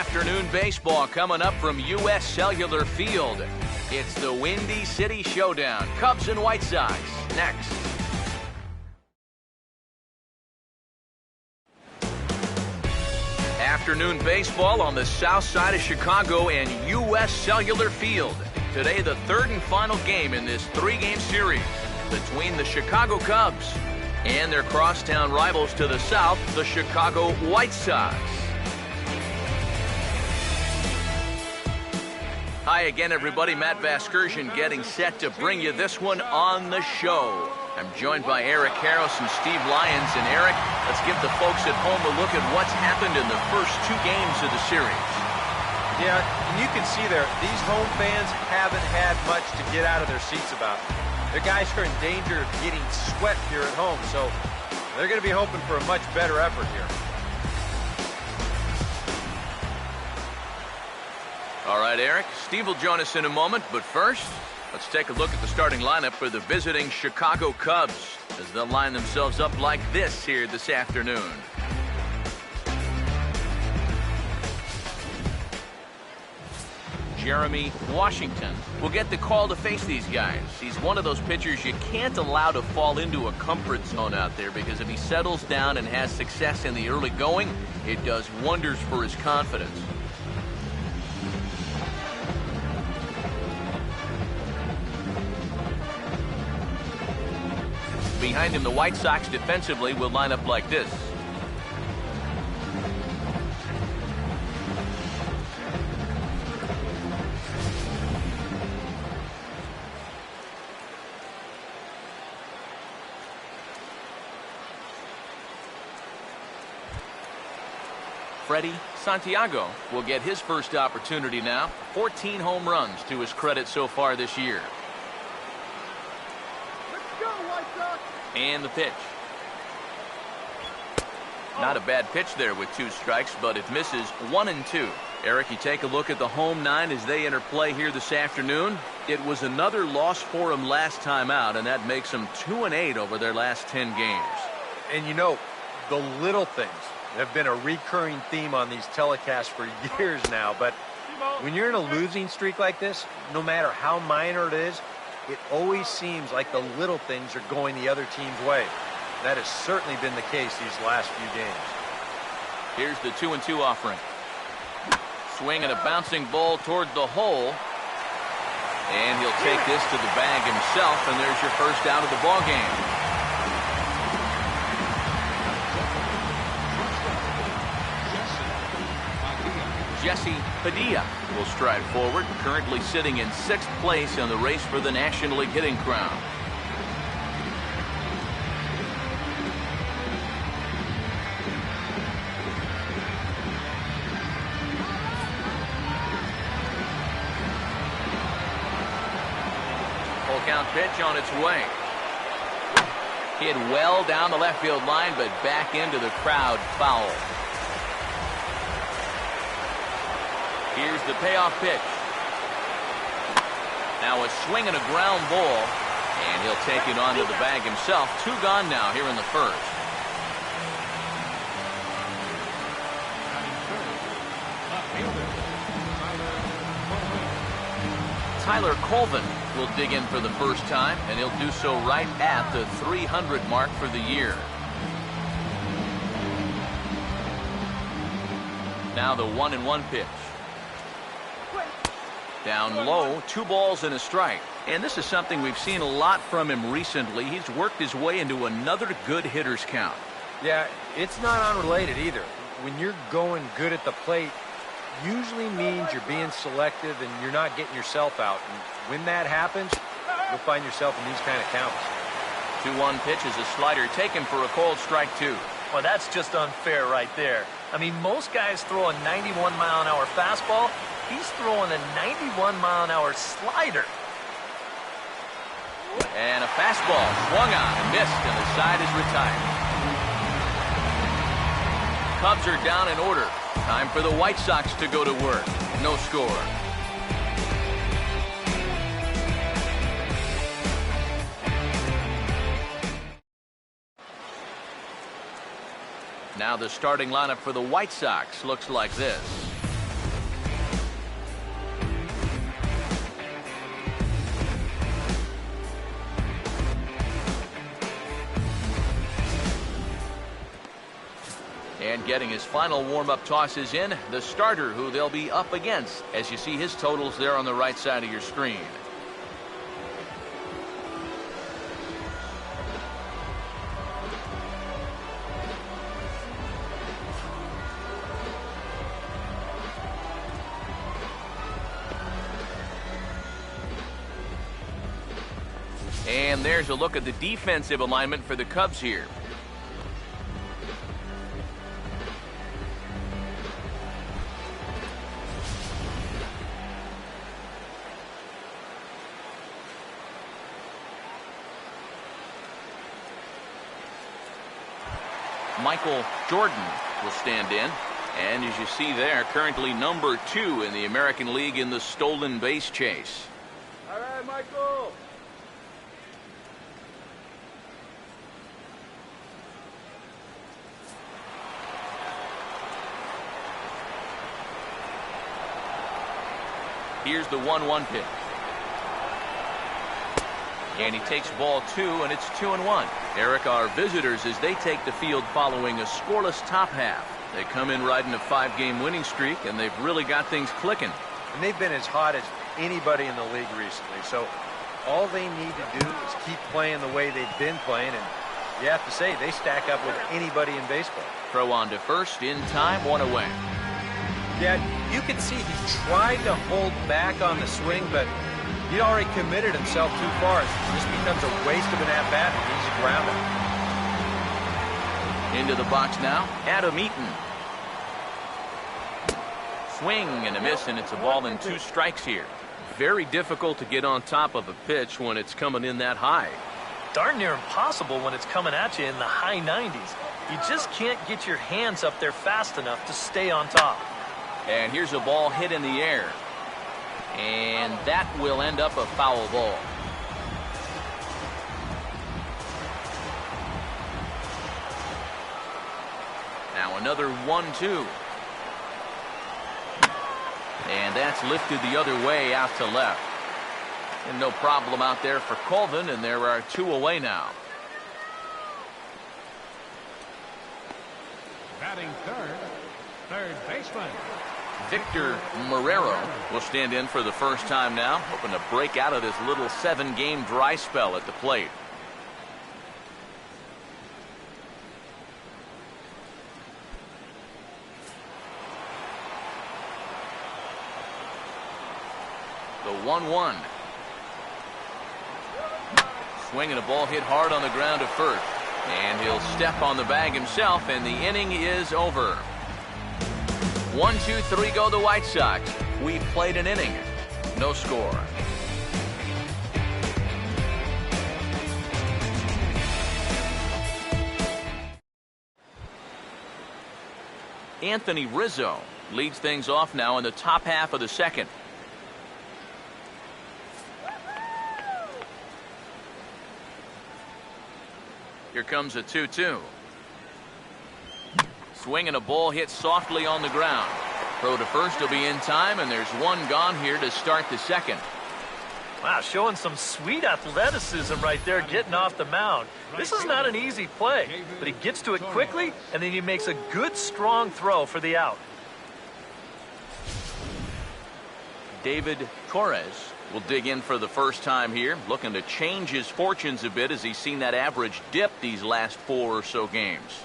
Afternoon baseball coming up from U.S. Cellular Field. It's the Windy City Showdown. Cubs and White Sox next. Afternoon baseball on the south side of Chicago and U.S. Cellular Field. Today, the third and final game in this three-game series between the Chicago Cubs and their crosstown rivals to the south, the Chicago White Sox. Hi again, everybody. Matt Vasgersian getting set to bring you this one on the show. I'm joined by Eric Harris and Steve Lyons. And Eric, let's give the folks at home a look at what's happened in the first two games of the series. Yeah, and you can see there, these home fans haven't had much to get out of their seats about. The guys are in danger of getting swept here at home, so they're going to be hoping for a much better effort here. All right, Eric. Steve will join us in a moment, but first, let's take a look at the starting lineup for the visiting Chicago Cubs as they'll line themselves up like this here this afternoon. Jeremy Washington will get the call to face these guys. He's one of those pitchers you can't allow to fall into a comfort zone out there, because if he settles down and has success in the early going, it does wonders for his confidence. Behind him, the White Sox defensively will line up like this. Freddie Santiago will get his first opportunity now. 14 home runs to his credit so far this year. And the pitch. Not a bad pitch there with 2 strikes, but it misses 1-2. Eric, you take a look at the home 9 as they interplay here this afternoon. It was another loss for them last time out, and that makes them 2-8 over their last 10 games. And you know, the little things have been a recurring theme on these telecasts for years now, but when you're in a losing streak like this, no matter how minor it is, it always seems like the little things are going the other team's way. That has certainly been the case these last few games. Here's the 2-2 offering. Swing and a bouncing ball toward the hole. And he'll take this to the bag himself, and there's your first out of the ball game. Jesse Padilla will stride forward, currently sitting in 6th place in the race for the National League hitting crown. Full count pitch on its way. Hit well down the left field line, but back into the crowd, foul. Here's the payoff pitch. Now a swing and a ground ball, and he'll take it onto the bag himself. 2 gone now here in the first. Tyler Colvin will dig in for the first time, and he'll do so right at the 300 mark for the year. Now the 1-1 pitch. Down low, 2 balls and a strike. And this is something we've seen a lot from him recently. He's worked his way into another good hitter's count. Yeah, it's not unrelated either. When you're going good at the plate, usually means you're being selective and you're not getting yourself out. And when that happens, you'll find yourself in these kind of counts. 2-1 pitch is a slider taken for a called strike 2. Well, that's just unfair right there. I mean, most guys throw a 91-mile-an-hour fastball. He's throwing a 91-mile-an-hour slider. And a fastball swung on and missed, and the side is retired. Cubs are down in order. Time for the White Sox to go to work. No score. Now the starting lineup for the White Sox looks like this. And getting his final warm-up tosses in, the starter who they'll be up against, as you see his totals there on the right side of your screen. And there's a look at the defensive alignment for the Cubs here. Michael Jordan will stand in. And as you see there, currently number 2 in the American League in the stolen base chase. All right, Michael. Here's the 1-1 pitch. And he takes ball 2, and it's 2-1. Eric, our visitors, as they take the field following a scoreless top half. They come in riding a 5-game winning streak, and they've really got things clicking. And they've been as hot as anybody in the league recently. So all they need to do is keep playing the way they've been playing, and you have to say they stack up with anybody in baseball. Throw on to first, in time, 1 away. Yeah, you can see he tried to hold back on the swing, but he'd already committed himself too far. It just becomes a waste of an at-bat and easy ground out. Into the box now, Adam Eaton. Swing and a miss, and it's a ball and 2 strikes here. Very difficult to get on top of a pitch when it's coming in that high. Darn near impossible when it's coming at you in the high 90s. You just can't get your hands up there fast enough to stay on top. And here's a ball hit in the air. And that will end up a foul ball. Now another 1-2. And that's lifted the other way out to left. And no problem out there for Colvin, and there are 2 away now. Batting third baseman. Victor Marrero will stand in for the first time now, hoping to break out of this little 7-game dry spell at the plate. The 1-1. Swinging a ball hit hard on the ground to first. And he'll step on the bag himself, and the inning is over. 1, 2, 3 go the White Sox. We've played an inning. No score. Anthony Rizzo leads things off now in the top half of the second. Here comes a 2-2. Swinging a ball hit softly on the ground. Throw to first will be in time, and there's 1 gone here to start the second. Wow, showing some sweet athleticism right there, getting off the mound. This is not an easy play, but he gets to it quickly, and then he makes a good, strong throw for the out. David Torres will dig in for the first time here, looking to change his fortunes a bit as he's seen that average dip these last 4 or so games.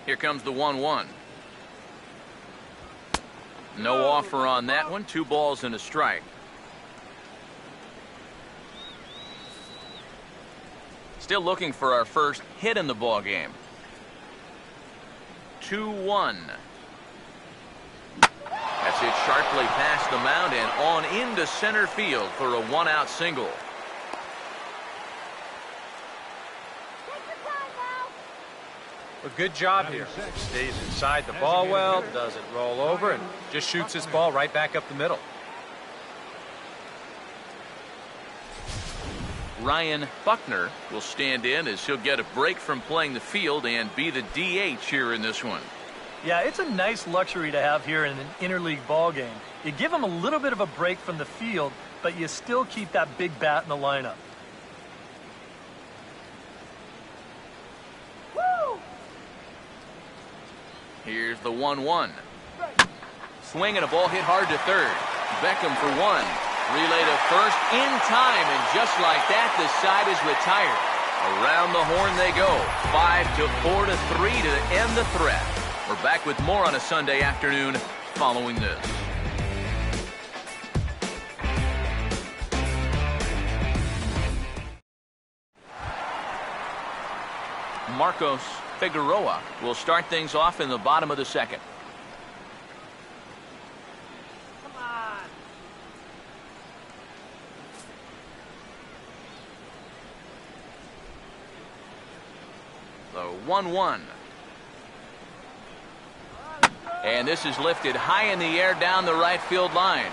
Here comes the 1-1. No offer on that one. 2 balls and a strike. Still looking for our first hit in the ball game. 2-1. That's hit sharply past the mound and on into center field for a 1-out single. A good job here. Stays inside the ball well, doesn't roll over, and just shoots this ball right back up the middle. Ryan Buckner will stand in as he'll get a break from playing the field and be the DH here in this one. Yeah, it's a nice luxury to have here in an interleague ball game. You give him a little bit of a break from the field, but you still keep that big bat in the lineup. Here's the 1-1. Swing and a ball hit hard to third. Beckham for one. Relay to first in time, and just like that, the side is retired. Around the horn they go. 5-4-3 to end the threat. We're back with more on a Sunday afternoon following this. Marcos Figueroa will start things off in the bottom of the second. Come on. The 1-1. And this is lifted high in the air down the right field line.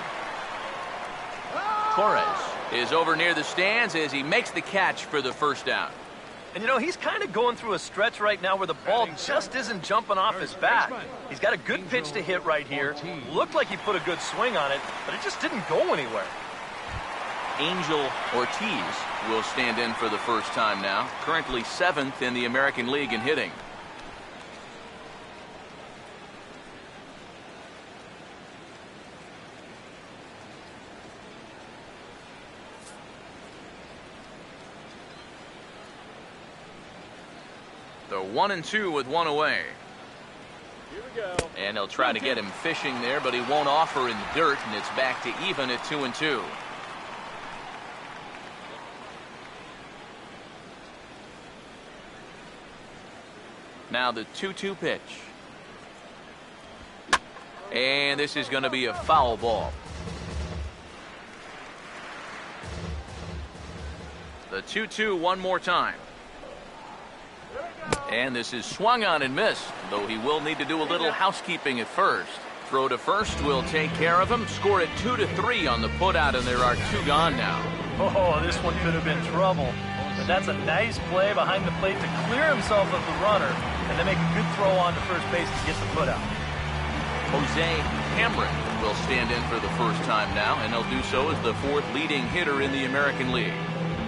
Torres is over near the stands as he makes the catch for the first down. And you know, he's kind of going through a stretch right now where the ball just isn't jumping off his bat. He's got a good pitch to hit right here. Looked like he put a good swing on it, but it just didn't go anywhere. Angel Ortiz will stand in for the first time now. Currently 7th in the American League in hitting. The 1-2 with one away. Here we go. And they'll try to get him fishing there, but he won't offer in the dirt, and it's back to even at 2-2. Now the 2-2 pitch. And this is going to be a foul ball. The 2-2 one more time. And this is swung on and missed, though he will need to do a little housekeeping at first. Throw to first will take care of him. Score at 2-3 on the putout, and there are 2 gone now. Oh, this one could have been trouble. But that's a nice play behind the plate to clear himself of the runner and then make a good throw on to first base to get the putout. Jose Cameron will stand in for the first time now, and he'll do so as the 4th leading hitter in the American League.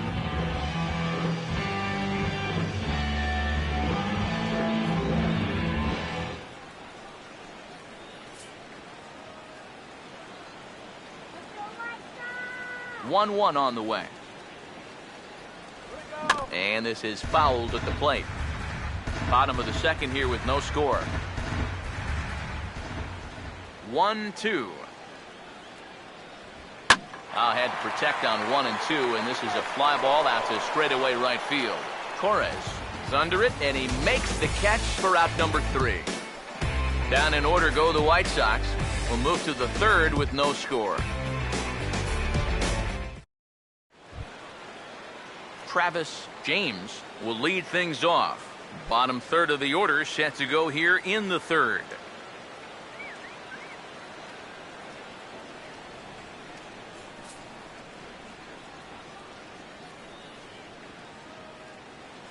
Let's go, 1-1 on the way. And this is fouled at the plate. Bottom of the second here with no score. 1-2. Had to protect on 1 and 2, and this is a fly ball out to straightaway right field. Torres is under it, and he makes the catch for out number 3. Down in order go the White Sox. We'll move to the 3rd with no score. Travis James will lead things off. Bottom 3rd of the order set to go here in the 3rd.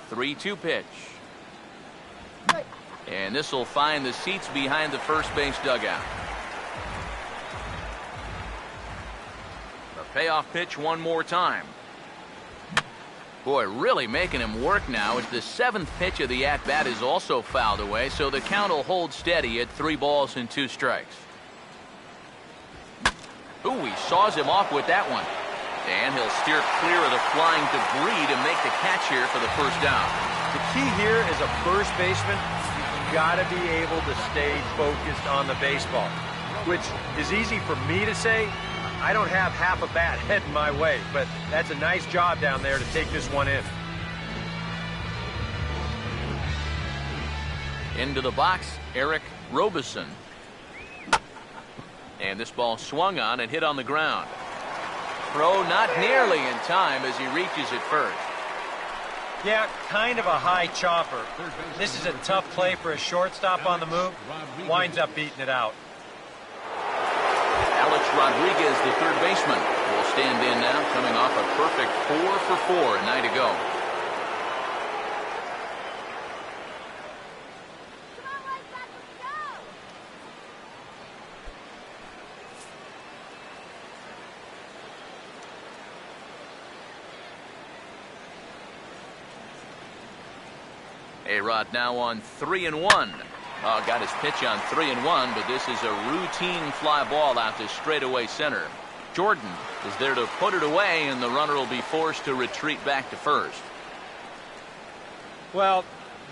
The 3-2 pitch. And this will find the seats behind the first base dugout. The payoff pitch one more time. Boy, really making him work now as the 7th pitch of the at-bat is also fouled away, so the count will hold steady at 3 balls and 2 strikes. Ooh, he saws him off with that one. And he'll steer clear of the flying debris to make the catch here for the first down. The key here is a first baseman, you've got to be able to stay focused on the baseball, which is easy for me to say. I don't have half a bat heading my way, but that's a nice job down there to take this one in. Into the box, Eric Robeson. And this ball swung on and hit on the ground. Throw not nearly in time as he reaches it first. Yeah, kind of a high chopper. This is a tough play for a shortstop on the move. Winds up beating it out. Alex Rodriguez, the 3rd baseman, will stand in now, coming off a perfect 4 for 4 a night ago. A-Rod now on 3-1. Got his pitch on 3-1, but this is a routine fly ball out to straightaway center. Jordan is there to put it away, and the runner will be forced to retreat back to first. Well,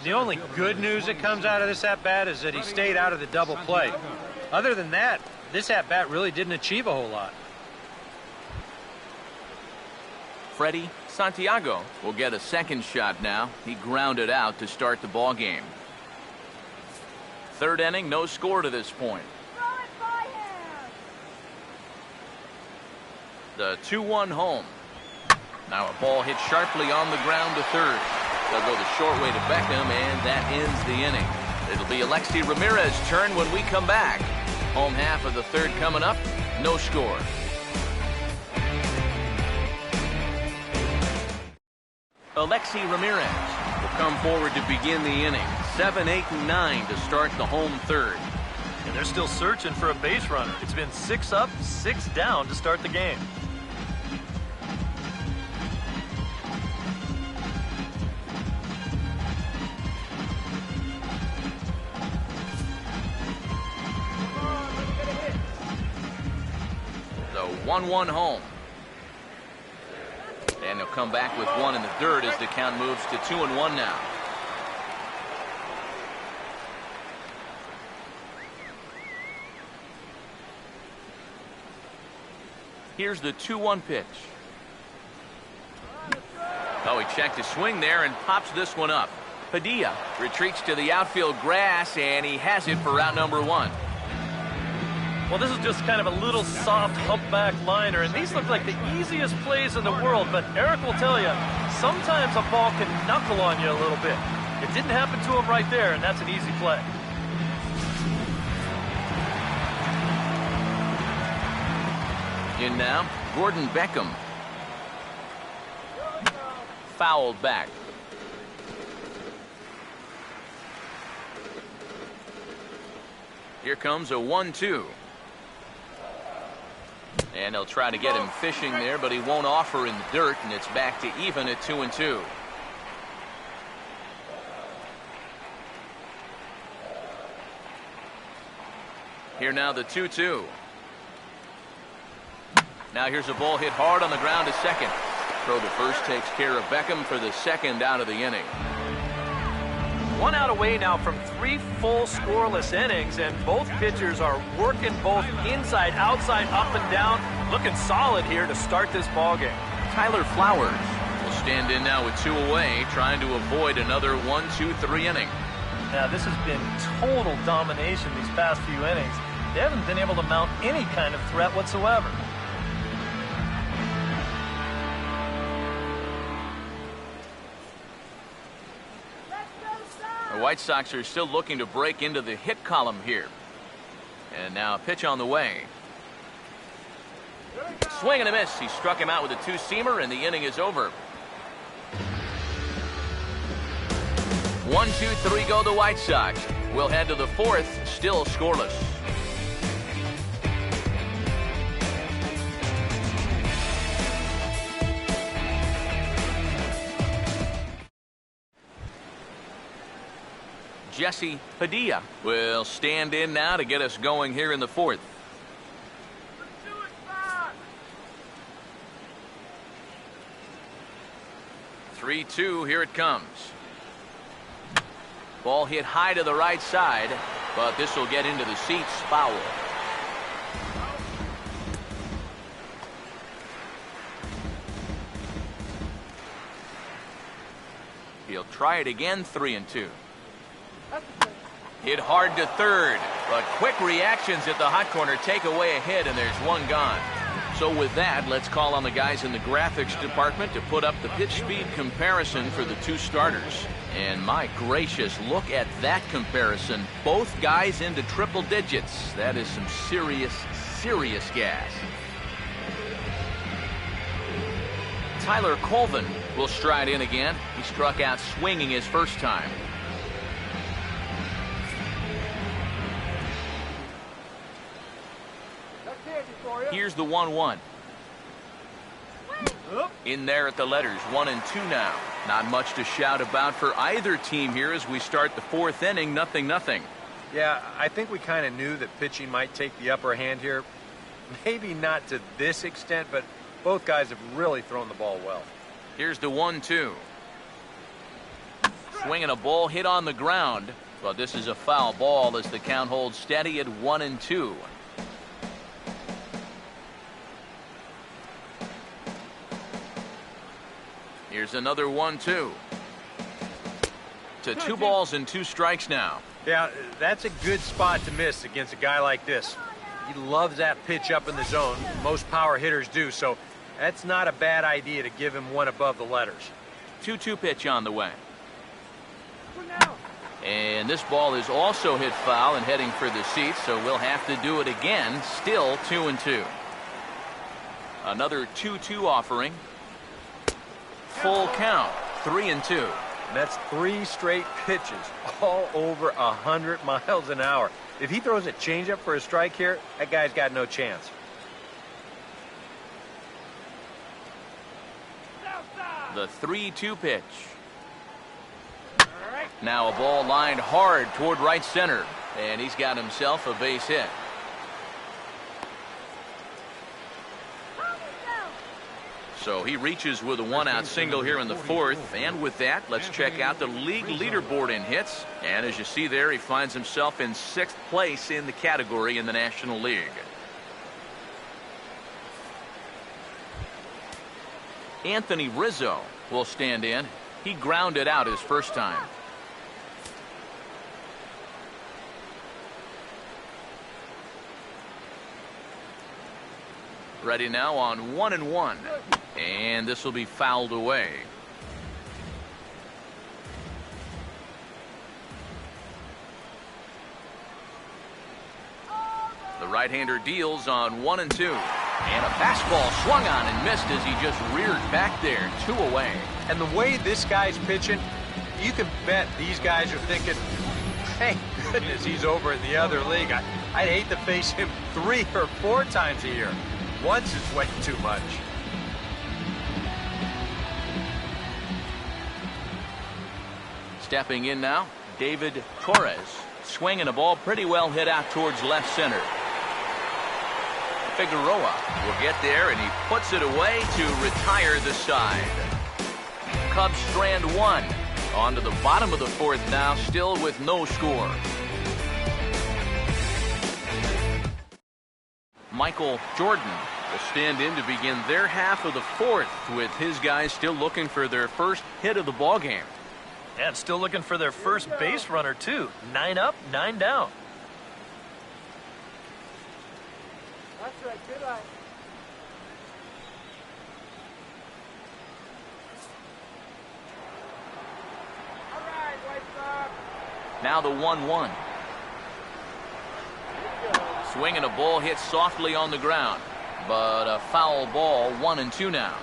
the only good news that comes out of this at-bat is that he stayed out of the double play. Other than that, this at-bat really didn't achieve a whole lot. Freddie Santiago will get a second shot now. He grounded out to start the ball game. Third inning, no score to this point. The 2-1 home. Now a ball hit sharply on the ground to third. They'll go the short way to Beckham, and that ends the inning. It'll be Alexi Ramirez's turn when we come back. Home half of the third coming up, no score. Alexi Ramirez will come forward to begin the inning. 7, 8, and 9 to start the home third. And they're still searching for a base runner. It's been 6 up, 6 down to start the game. The 1-1 home. And he'll come back with one in the dirt as the count moves to 2-1 now. Here's the 2-1 pitch. Oh, he checked his swing there and pops this one up. Padilla retreats to the outfield grass, and he has it for out number 1. Well, this is just kind of a little soft humpback liner, and these look like the easiest plays in the world, but Eric will tell you, sometimes a ball can knuckle on you a little bit. It didn't happen to him right there, and that's an easy play. In now, Gordon Beckham. Fouled back. Here comes a 1-2. And they'll try to get him fishing there, but he won't offer in the dirt, and it's back to even at 2-2. Here now the 2-2. Now here's a ball hit hard on the ground to second. Throw to first takes care of Beckham for the second out of the inning. 1 out away now from 3 full scoreless innings, and both pitchers are working both inside, outside, up and down. Looking solid here to start this ball game. Tyler Flowers will stand in now with 2 away, trying to avoid another 1-2-3 inning. Now this has been total domination these past few innings. They haven't been able to mount any kind of threat whatsoever. The White Sox are still looking to break into the hit column here. And now a pitch on the way. Swing and a miss. He struck him out with a 2-seamer, and the inning is over. 1-2-3 go the White Sox. We'll head to the 4th, still scoreless. Jesse Padilla will stand in now to get us going here in the 4th. Three, 2, here it comes. Ball hit high to the right side, but this will get into the seats, foul. He'll try it again, 3-2. Hit hard to third, but quick reactions at the hot corner take away a hit, and there's one gone. So with that, let's call on the guys in the graphics department to put up the pitch speed comparison for the 2 starters. And my gracious, look at that comparison. Both guys into triple digits. That is some serious, serious gas. Tyler Colvin will stride in again. He struck out swinging his first time. Here's the 1-1. In there at the letters, 1-2 now. Not much to shout about for either team here as we start the fourth inning, 0-0. Yeah, I think we kind of knew that pitching might take the upper hand here. Maybe not to this extent, but both guys have really thrown the ball well. Here's the 1-2. Swinging a ball hit on the ground, but this is a foul ball as the count holds steady at 1-2. Here's another 1-2. To 2 balls and 2 strikes now. Yeah, that's a good spot to miss against a guy like this. He loves that pitch up in the zone. Most power hitters do, so that's not a bad idea to give him one above the letters. 2-2 pitch on the way. And this ball is also hit foul and heading for the seats, so we'll have to do it again. Still 2-2. Another 2-2 offering. Full count, 3-2. That's 3 straight pitches, all over 100 miles an hour. If he throws a changeup for a strike here, that guy's got no chance. The 3-2 pitch. Now a ball lined hard toward right center, and he's got himself a base hit. So he reaches with a 1-out single here in the fourth, and with that, let's check out the league leaderboard in hits. And as you see there, he finds himself in 6th place in the category in the National League. Anthony Rizzo will stand in. He grounded out his first time. Ready now on 1-1. And this will be fouled away. The right-hander deals on 1-2. And a fastball swung on and missed as he just reared back there. 2 away. And the way this guy's pitching, you can bet these guys are thinking, thank goodness he's over in the other league. I'd hate to face him 3 or 4 times a year. Once is way too much. Stepping in now, David Torres. Swinging a ball pretty well hit out towards left center. Figueroa will get there, and he puts it away to retire the side. Cubs strand 1. On to the bottom of the fourth now, still with no score. Michael Jordan will stand in to begin their half of the fourth, with his guys still looking for their first hit of the ball game. And still looking for their first base runner, too. 9 up, 9 down. That's right, good eye. All right, White Sox. Now the 1-1. Swinging a ball hit softly on the ground, but a foul ball. 1-2 now.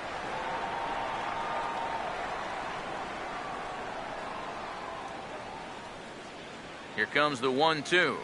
Here comes the 1-2.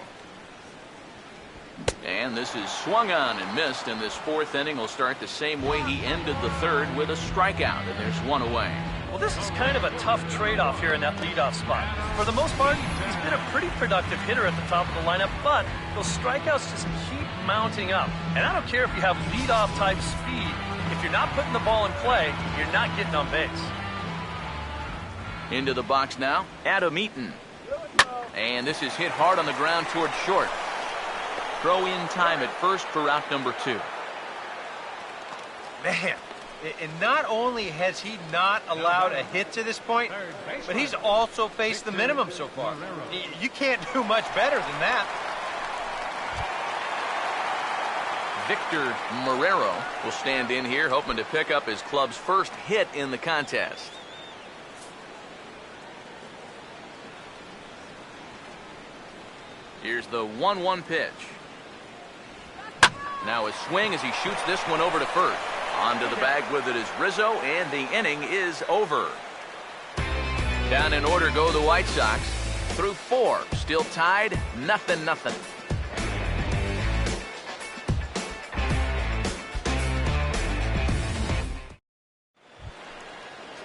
And this is swung on and missed, and this fourth inning will start the same way he ended the third, with a strikeout, and there's 1 away. Well, this is kind of a tough trade-off here in that leadoff spot. For the most part, he's been a pretty productive hitter at the top of the lineup, but those strikeouts just keep mounting up. And I don't care if you have leadoff type speed. If you're not putting the ball in play, you're not getting on base. Into the box now, Adam Eaton. And this is hit hard on the ground toward short. Throw in time at first for out number 2. Man, and not only has he not allowed a hit to this point, but he's also faced the minimum so far. You can't do much better than that. Victor Marrero will stand in here, hoping to pick up his club's first hit in the contest. Here's the 1-1 pitch. Now a swing as he shoots this one over to first. Onto the bag with it is Rizzo, and the inning is over. Down in order go the White Sox. Through 4, still tied, 0-0.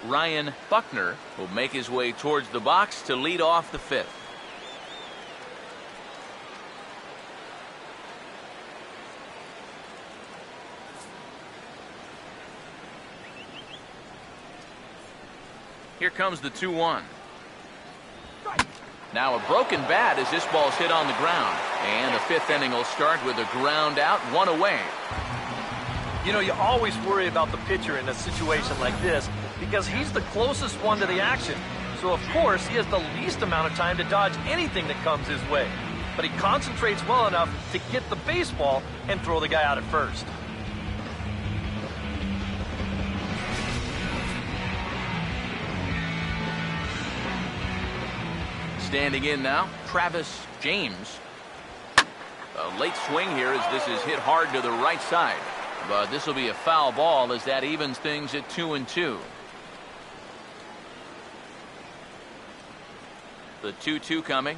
Ryan Buckner will make his way towards the box to lead off the fifth. Here comes the 2-1. Now a broken bat as this ball's hit on the ground. And the fifth inning will start with a ground out, one away. You know, you always worry about the pitcher in a situation like this because he's the closest one to the action. So, of course, he has the least amount of time to dodge anything that comes his way. But he concentrates well enough to get the baseball and throw the guy out at first. Standing in now, Travis James. A late swing here as this is hit hard to the right side. But this will be a foul ball as that evens things at 2-2. The 2-2 coming.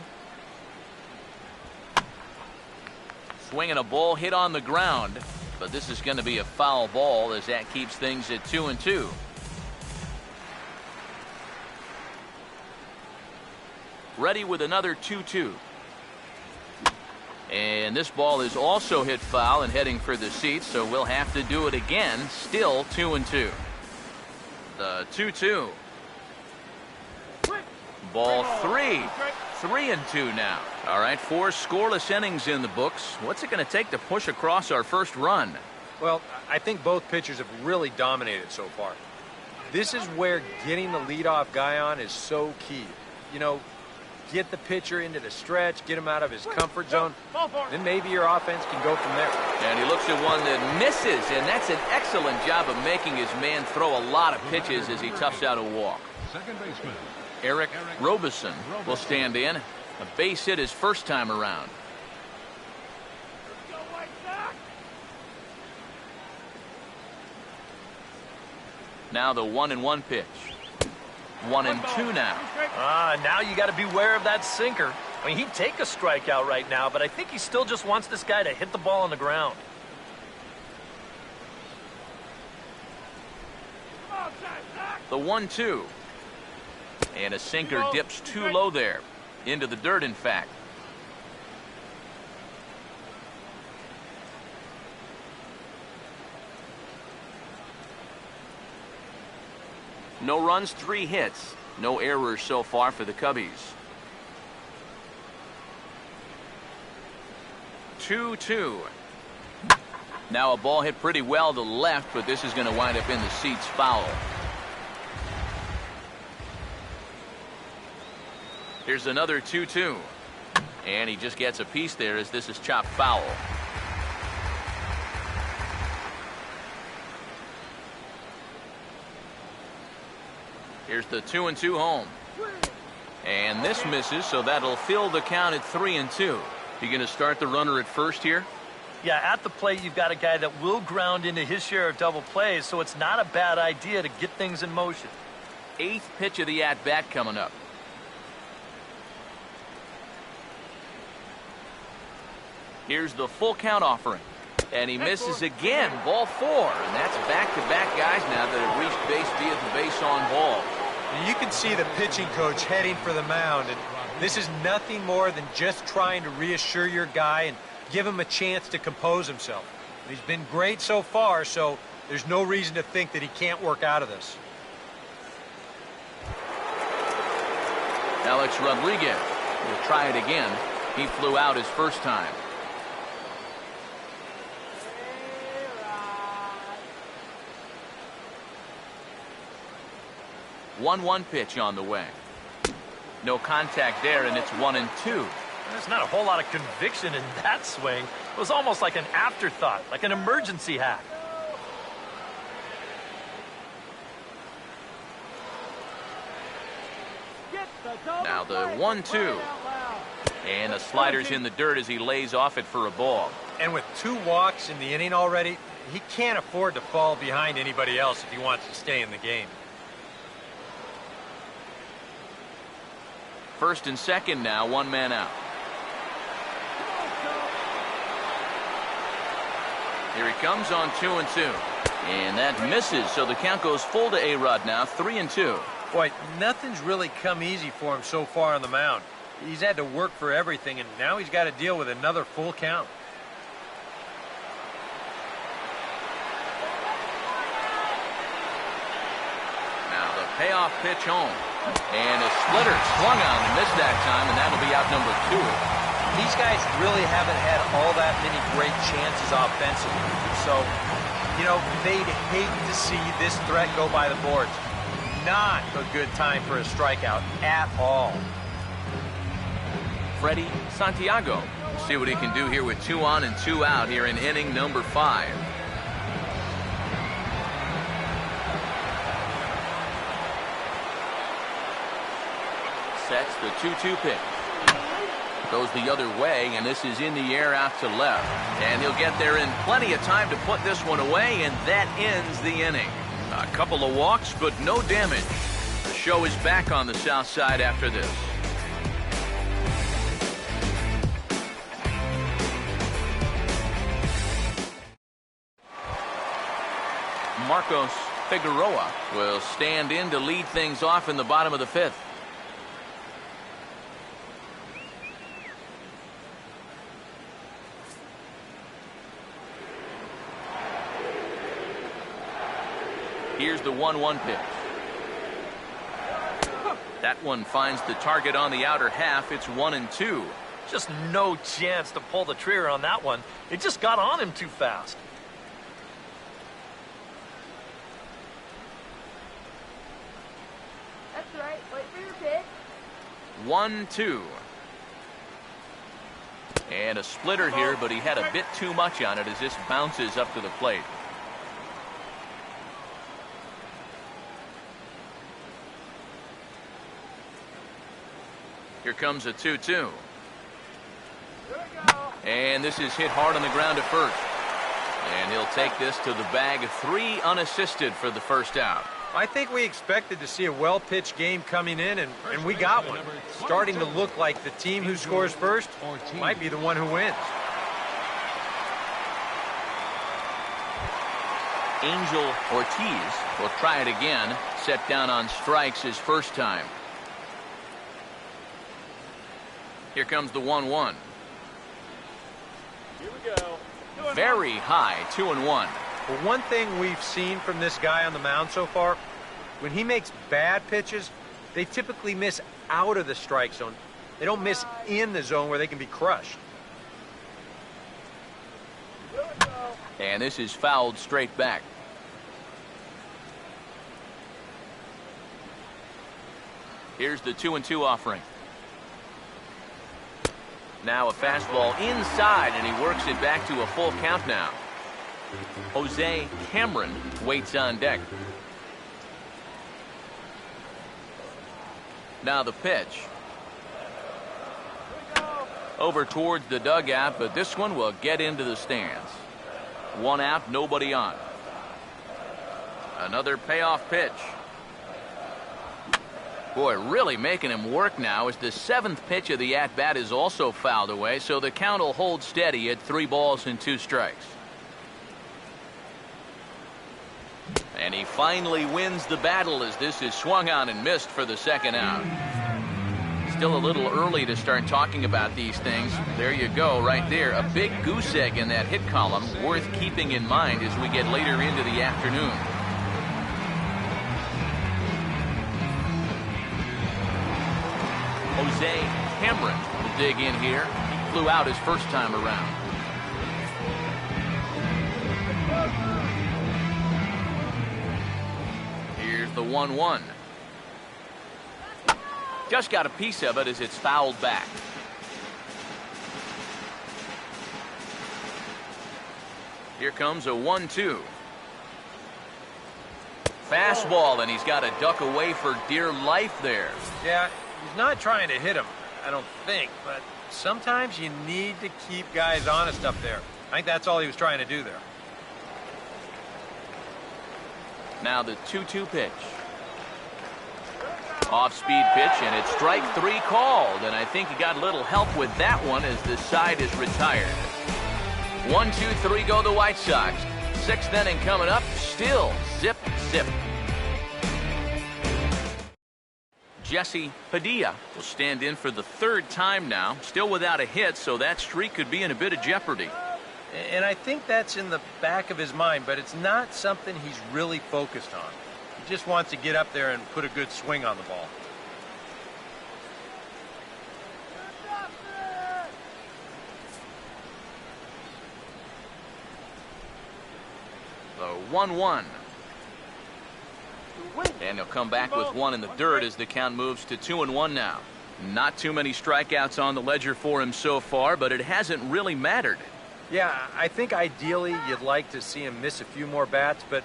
Swinging a ball hit on the ground. But this is going to be a foul ball as that keeps things at 2-2. Ready with another 2-2. And this ball is also hit foul and heading for the seats, so we'll have to do it again. Still 2-2. The 2-2. Ball 3. 3-2 now. All right, 4 scoreless innings in the books. What's it going to take to push across our first run? Well, I think both pitchers have really dominated so far. This is where getting the leadoff guy on is so key. You know, get the pitcher into the stretch, get him out of his comfort zone, then maybe your offense can go from there. And he looks at one that misses, and that's an excellent job of making his man throw a lot of pitches as he toughs out a walk. Second baseman Eric Robeson will stand in. A base hit his first time around. Now the 1-1 pitch. 1-2 now. Now you got to beware of that sinker. I mean, he'd take a strikeout right now, but I think he still just wants this guy to hit the ball on the ground. The 1-2. And a sinker dips too low there. Into the dirt, in fact. No runs, 3 hits. No errors so far for the Cubbies. 2-2. Now a ball hit pretty well to left, but this is going to wind up in the seats foul. Here's another 2-2. And he just gets a piece there as this is chopped foul. Here's the 2-2 home. And this misses, so that'll fill the count at 3-2. You going to start the runner at first here? Yeah, at the plate, you've got a guy that will ground into his share of double plays, so it's not a bad idea to get things in motion. 8th pitch of the at-bat coming up. Here's the full count offering. And he misses again. Ball 4. And that's back-to-back guys now that have reached base via the base on ball. You can see the pitching coach heading for the mound. And this is nothing more than just trying to reassure your guy and give him a chance to compose himself. He's been great so far, so there's no reason to think that he can't work out of this. Alex Rodriguez will try it again. He flew out his first time. One pitch on the way. No contact there, and it's 1-2. There's not a whole lot of conviction in that swing. It was almost like an afterthought, like an emergency hack. Now the 1-2. And the slider's in the dirt as he lays off it for a ball. And with 2 walks in the inning already, he can't afford to fall behind anybody else if he wants to stay in the game. First and second now, 1 man out. Here he comes on 2-2. And that misses, so the count goes full to A-Rod now, 3-2. Boy, nothing's really come easy for him so far on the mound. He's had to work for everything, and now he's got to deal with another full count. Now the payoff pitch home. And a splitter swung on and missed that time, and that'll be out number 2. These guys really haven't had all that many great chances offensively. So, you know, they'd hate to see this threat go by the boards. Not a good time for a strikeout at all. Freddie Santiago. See what he can do here with 2 on and 2 out here in inning number 5. Sets the 2-2 pitch. Goes the other way, and this is in the air out to left. And he'll get there in plenty of time to put this one away, and that ends the inning. A couple of walks, but no damage. The show is back on the south side after this. Marcos Figueroa will stand in to lead things off in the bottom of the 5th. Here's the 1-1 pitch. That one finds the target on the outer half. It's 1-2. Just no chance to pull the trigger on that one. It just got on him too fast. That's right. Wait for your pitch. 1-2. And a splitter here, but he had a bit too much on it as this bounces up to the plate. Here comes a 2-2. And this is hit hard on the ground at first. And he'll take this to the bag of 3 unassisted for the first out. I think we expected to see a well-pitched game coming in, and we got one. Starting to look like the team who scores first might be the one who wins. Angel Ortiz will try it again. Set down on strikes his first time. Here comes the 1-1. Here we go. Very high, 2-1. Well, one thing we've seen from this guy on the mound so far, when he makes bad pitches, they typically miss out of the strike zone. They don't miss in the zone where they can be crushed. And this is fouled straight back. Here's the 2-2 offering. Now a fastball inside, and he works it back to a full count now. Jose Cameron waits on deck. Now the pitch. Over towards the dugout, but this one will get into the stands. 1 out, nobody on. Another payoff pitch. Boy, really making him work now as the 7th pitch of the at-bat is also fouled away, so the count will hold steady at 3 balls and 2 strikes. And he finally wins the battle as this is swung on and missed for the 2nd out. Still a little early to start talking about these things. There you go, right there. A big goose egg in that hit column, worth keeping in mind as we get later into the afternoon. Jose Cameron will dig in here. He flew out his first time around. Here's the 1-1. Just got a piece of it as it's fouled back. Here comes a 1-2. Fastball, and he's got to duck away for dear life there. Yeah, he's not trying to hit him, I don't think, but sometimes you need to keep guys honest up there. I think that's all he was trying to do there. Now the 2-2 pitch. Off-speed pitch, and it's strike 3 called, and I think he got a little help with that one as the side is retired. 1-2-3 go the White Sox. Sixth inning coming up. Still zip, zip. Jesse Padilla will stand in for the third time now. Still without a hit, so that streak could be in a bit of jeopardy. And I think that's in the back of his mind, but it's not something he's really focused on. He just wants to get up there and put a good swing on the ball. The 1-1. And he'll come back with one in the dirt as the count moves to 2-1 now. Not too many strikeouts on the ledger for him so far, but it hasn't really mattered. Yeah, I think ideally you'd like to see him miss a few more bats, but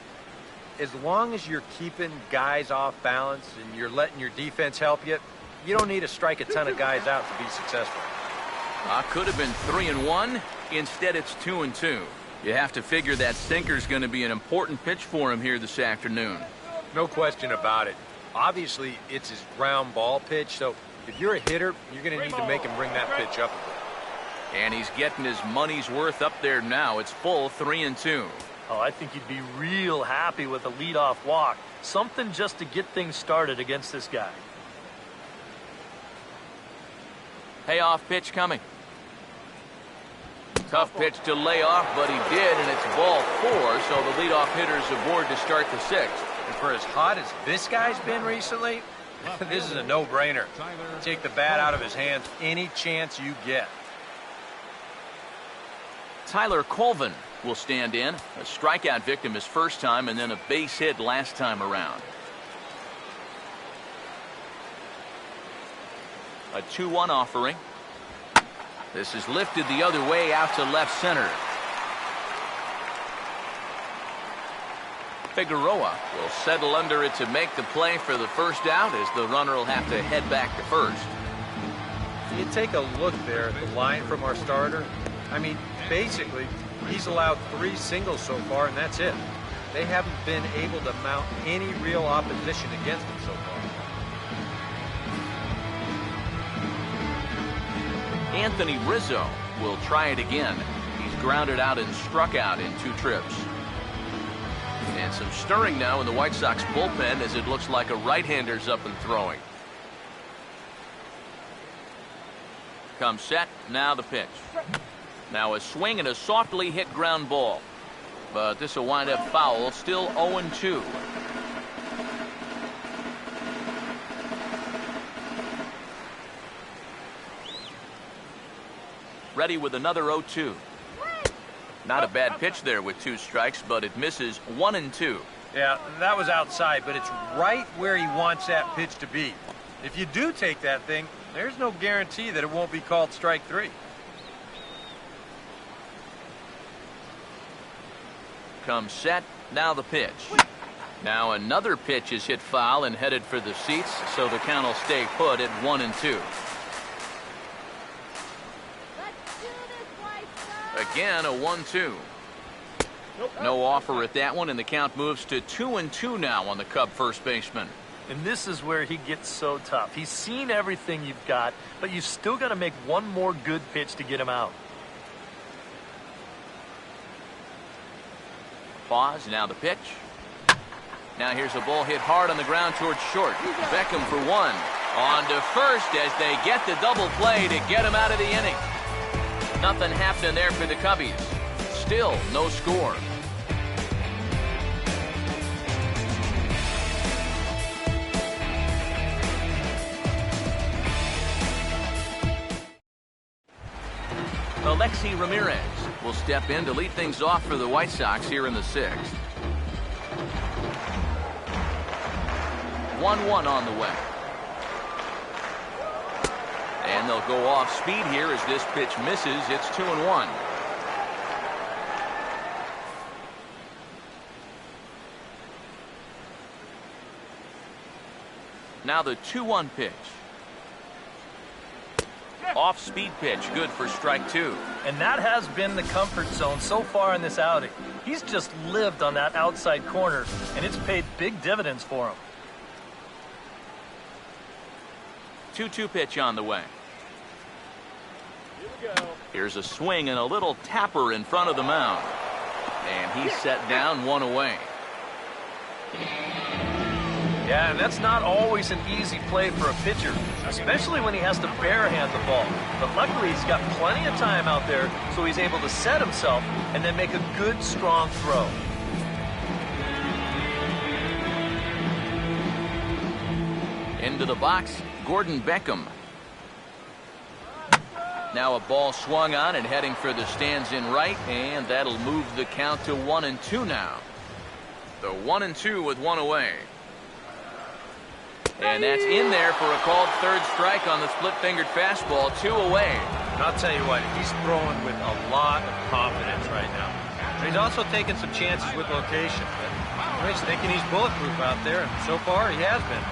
as long as you're keeping guys off balance and you're letting your defense help you, you don't need to strike a ton of guys out to be successful. Could have been 3-1. Instead, it's 2-2. You have to figure that sinker's going to be an important pitch for him here this afternoon. No question about it. Obviously, it's his ground ball pitch, so if you're a hitter, you're going to need to make him bring that pitch up a bit. And he's getting his money's worth up there now. It's full 3-2. Oh, I think you'd be real happy with a leadoff walk. Something just to get things started against this guy. Payoff pitch coming. Tough pitch to lay off, but he did, and it's ball 4, so the leadoff hitter's aboard to start the 6th. And for as hot as this guy's been recently, this is a no-brainer. Take the bat out of his hands any chance you get. Tyler Colvin will stand in. A strikeout victim his first time, and then a base hit last time around. A 2-1 offering. This is lifted the other way out to left center. Figueroa will settle under it to make the play for the first out, as the runner will have to head back to first. You take a look there at the line from our starter. I mean, basically, he's allowed 3 singles so far, and that's it. They haven't been able to mount any real opposition against him so far. Anthony Rizzo will try it again. He's grounded out and struck out in 2 trips. And some stirring now in the White Sox bullpen, as it looks like a right-hander's up and throwing. Comes set, now the pitch. Now a swing and a softly hit ground ball. But this will wind up foul, still 0-2. Ready with another 0-2. Not a bad pitch there with 2 strikes, but it misses 1-2. Yeah, that was outside, but it's right where he wants that pitch to be. If you do take that thing, there's no guarantee that it won't be called strike 3. Comes set, now the pitch. Now another pitch is hit foul and headed for the seats, so the count will stay put at 1-2. Again, a 1-2. No offer at that one, and the count moves to 2-2 now on the Cub first baseman. And this is where he gets so tough. He's seen everything you've got, but you've still got to make one more good pitch to get him out. Pause, now the pitch. Now here's a ball hit hard on the ground towards short. Beckham for 1. On to first as they get the double play to get him out of the inning. Nothing happening there for the Cubbies. Still no score. Alexi Ramirez will step in to lead things off for the White Sox here in the 6th. 1-1 on the way. And they'll go off speed here as this pitch misses. It's 2-1. Now the 2-1 pitch. Off-speed pitch, good for strike 2. And that has been the comfort zone so far in this outing. He's just lived on that outside corner, and it's paid big dividends for him. 2-2 pitch on the way. Here's a swing and a little tapper in front of the mound. And he's set down, 1 away. Yeah, and that's not always an easy play for a pitcher, especially when he has to barehand the ball. But luckily, he's got plenty of time out there, so he's able to set himself and then make a good, strong throw. Into the box, Gordon Beckham. Now a ball swung on and heading for the stands in right, and that'll move the count to 1-2 now. The 1-2 with 1 away. And that's in there for a called third strike on the split-fingered fastball, 2 away. And I'll tell you what, he's throwing with a lot of confidence right now. And he's also taking some chances with location. But he's thinking he's bulletproof out there, and so far he has been.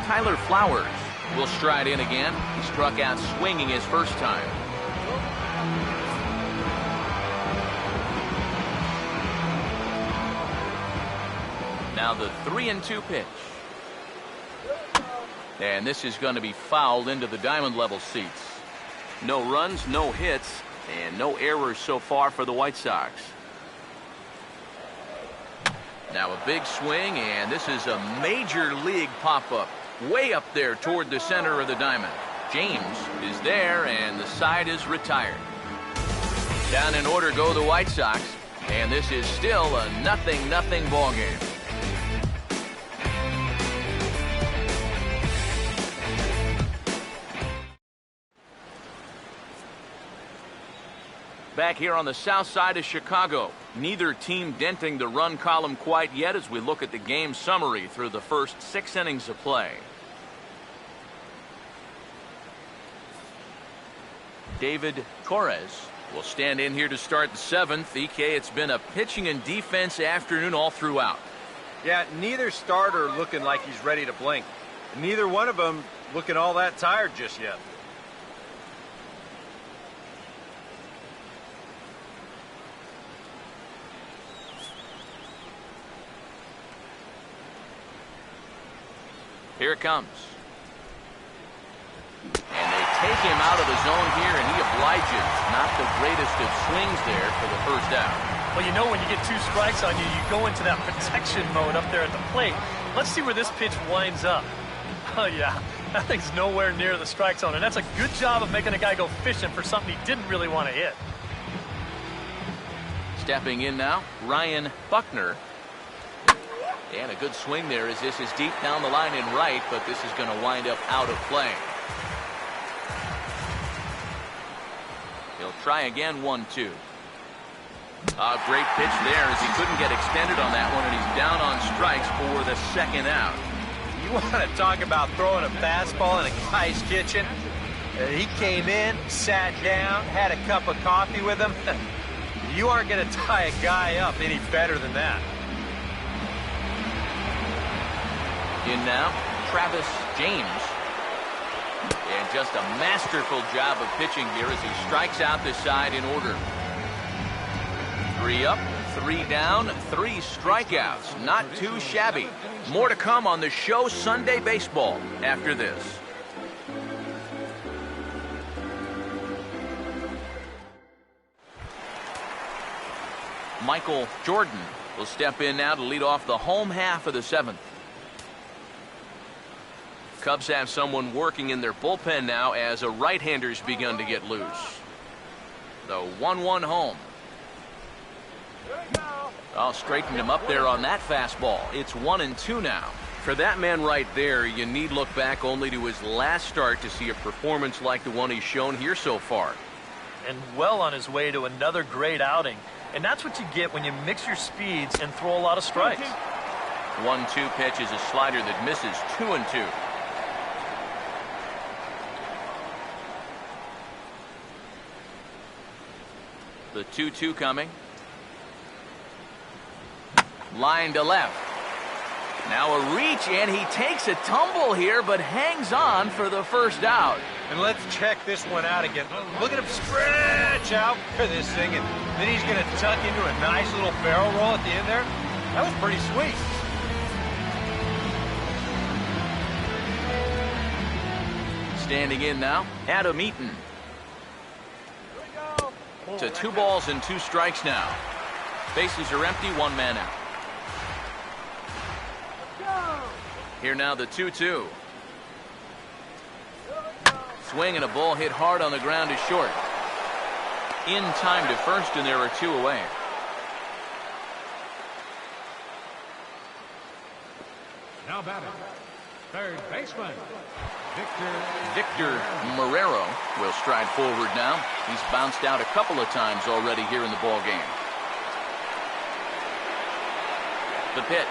Tyler Flowers will stride in again. He struck out swinging his first time. Now the 3-2 pitch. And this is going to be fouled into the diamond level seats. No runs, no hits, and no errors so far for the White Sox. Now a big swing, and this is a major league pop-up. Way up there toward the center of the diamond. James is there, and the side is retired. Down in order go the White Sox, and this is still a 0-0 ball game. Back here on the south side of Chicago, neither team denting the run column quite yet as we look at the game summary through the first 6 innings of play. David Torres will stand in here to start the 7th. EK, it's been a pitching and defense afternoon all throughout. Yeah, neither starter looking like he's ready to blink. Neither one of them looking all that tired just yet. Here it comes. And they take him out of the zone here, and he obliges. Not the greatest of swings there for the first out. Well, you know when you get 2 strikes on you, you go into that protection mode up there at the plate. Let's see where this pitch winds up. Oh, yeah, that thing's nowhere near the strike zone, and that's a good job of making a guy go fishing for something he didn't really want to hit. Stepping in now, Ryan Buckner. And a good swing there as this is deep down the line in right, but this is going to wind up out of play. He'll try again, 1-2. A great pitch there as he couldn't get extended on that one, and he's down on strikes for the 2nd out. You want to talk about throwing a fastball in a guy's kitchen? He came in, sat down, had a cup of coffee with him. You aren't going to tie a guy up any better than that. In now, Travis James. And just a masterful job of pitching here as he strikes out the side in order. 3 up, 3 down, 3 strikeouts. Not too shabby. More to come on the show Sunday Baseball after this. Michael Jordan will step in now to lead off the home half of the 7th. Cubs have someone working in their bullpen now as a right-hander's begun to get loose. The 1-1 home. I'll straighten him up there on that fastball. It's 1-2 now. For that man right there, you need look back only to his last start to see a performance like the one he's shown here so far. And well on his way to another great outing. And that's what you get when you mix your speeds and throw a lot of strikes. 1-2 pitch is a slider that misses. 2-2. The 2-2 coming. Line to left. Now a reach, and he takes a tumble here, but hangs on for the first out. And let's check this one out again. Look at him stretch out for this thing, and then he's going to tuck into a nice little barrel roll at the end there. That was pretty sweet. Standing in now, Adam Eaton. To 2 balls and 2 strikes now. Bases are empty, 1 man out. Here now the 2-2. Swing and a ball hit hard on the ground is short. In time to first, and there are 2 away. Now batting, third baseman, Victor Marrero will stride forward now. He's bounced out a couple of times already here in the ball game. The pitch.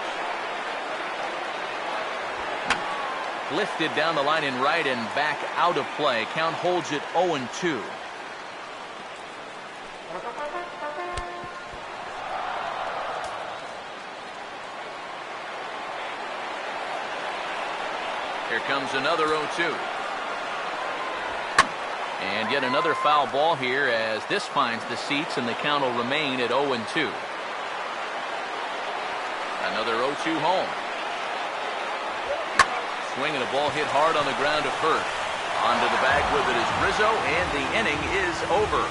Lifted down the line in right and back out of play. Count holds it 0-2. Here comes another 0-2. And yet another foul ball here as this finds the seats, and the count will remain at 0-2. Another 0-2 home. Swing and a ball hit hard on the ground to first. Onto the bag with it is Rizzo, and the inning is over.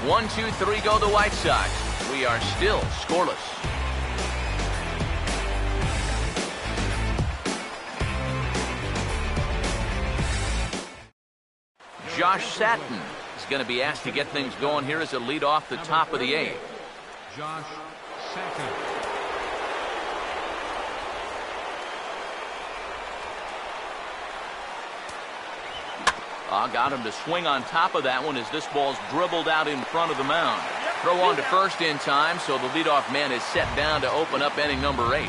1-2-3 go the White Sox. We are still scoreless. Josh Satin is going to be asked to get things going here as a lead off the top of the 8th. Josh Satin. Got him to swing on top of that one as this ball's dribbled out in front of the mound. Throw on to first in time, so the leadoff man is set down to open up inning number 8. The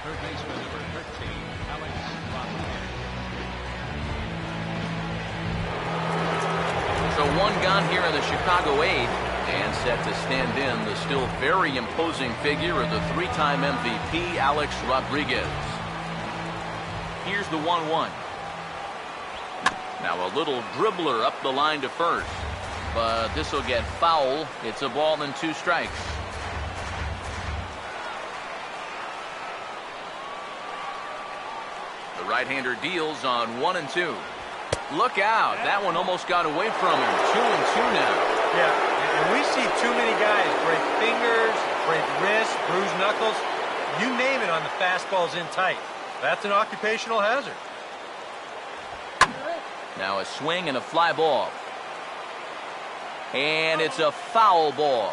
third baseman, number 13, Alex Rodriguez. So 1 gone here in the Chicago 8th, and set to stand in the still very imposing figure of the 3-time MVP, Alex Rodriguez. Here's the 1-1. Now a little dribbler up the line to first, but this will get foul. It's a ball and 2 strikes. The right-hander deals on 1-2. Look out. That one almost got away from him. 2-2 now. Yeah, and we see too many guys break fingers, break wrists, bruise knuckles. You name it on the fastballs in tight. That's an occupational hazard. Now a swing and a fly ball. And it's a foul ball.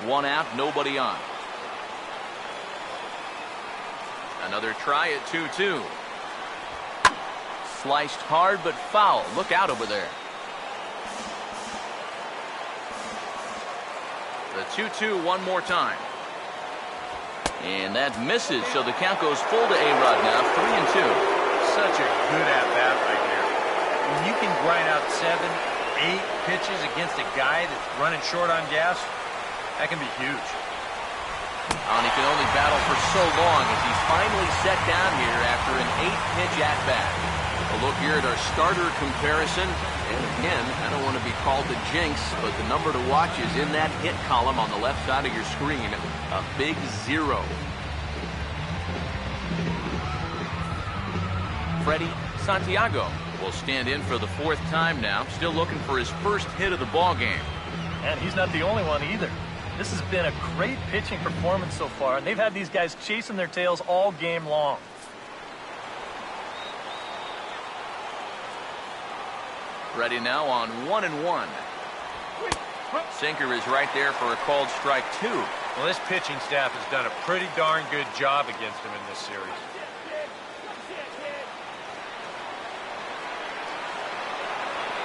1 out, nobody on. Another try at 2-2. Sliced hard but foul. Look out over there. The 2-2 one more time. And that misses, so the count goes full to A-Rod now, 3-2. Such a good at-bat right there. When you can grind out 7, 8 pitches against a guy that's running short on gas, that can be huge. And he can only battle for so long as he's finally set down here after an 8-pitch at-bat. A look here at our starter comparison. And again, I don't want to be called the jinx, but the number to watch is in that hit column on the left side of your screen. A big 0. Freddie Santiago will stand in for the 4th time now, still looking for his first hit of the ball game. And he's not the only one either. This has been a great pitching performance so far, and they've had these guys chasing their tails all game long. Ready now on 1-1. Sinker is right there for a called strike 2. Well, this pitching staff has done a pretty darn good job against him in this series.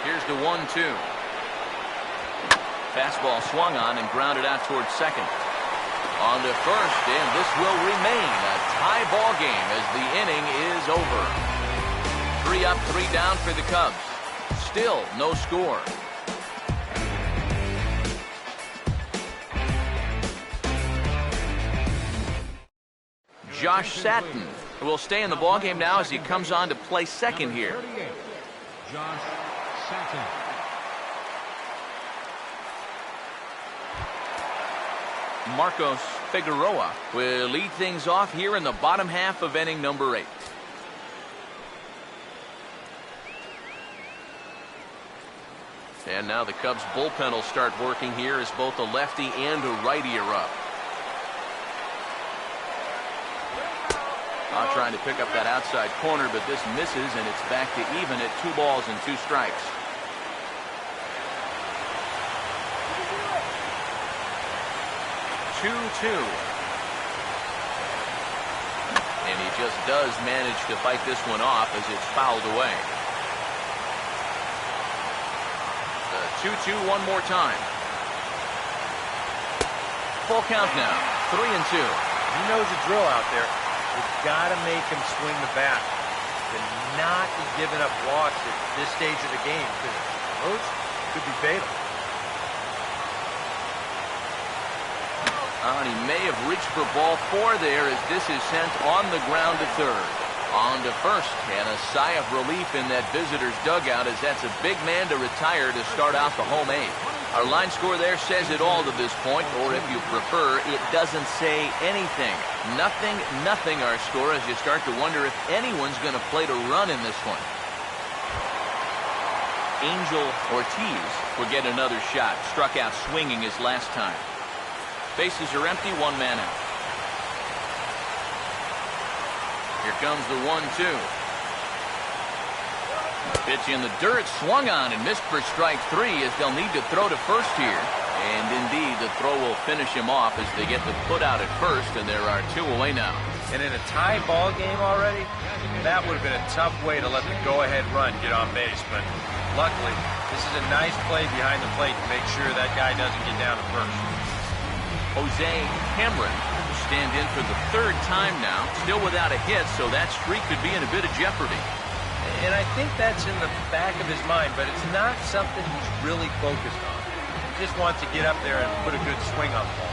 Here's the 1-2. Fastball swung on and grounded out towards second. On to first, and this will remain a tie ball game as the inning is over. 3 up, 3 down for the Cubs. Still no score. Josh Satin will stay in the ballgame now as he comes on to play second here. Josh Satin. Marcos Figueroa will lead things off here in the bottom half of inning number 8. And now the Cubs bullpen will start working here as both a lefty and a righty are up. Trying to pick up that outside corner, but this misses, and it's back to even at 2 balls and 2 strikes. Two. And he just does manage to fight this one off as it's fouled away. The 2-2 one more time. Full count now. 3-2. He knows the drill out there. You've got to make him swing the bat. To not be giving up walks at this stage of the game, because those could be fatal. And he may have reached for ball 4 there as this is sent on the ground to third. On to first, and a sigh of relief in that visitor's dugout as that's a big man to retire to start out the home 8th. Our line score there says it all to this point, or if you prefer, it doesn't say anything. Nothing our score as you start to wonder if anyone's going to play to run in this one. Angel Ortiz will get another shot. Struck out swinging his last time. Bases are empty, 1 man out. Here comes the 1-2. Pitch in the dirt, swung on and missed for strike 3 as they'll need to throw to first here. And indeed, the throw will finish him off as they get the put out at first, and there are 2 away now. And in a tie ball game already, that would have been a tough way to let the go-ahead run get on base. But luckily, this is a nice play behind the plate to make sure that guy doesn't get down to first. Jose Cameron will stand in for the 3rd time now, still without a hit, so that streak could be in a bit of jeopardy. And I think that's in the back of his mind, but it's not something he's really focused on. He just wants to get up there and put a good swing on the ball.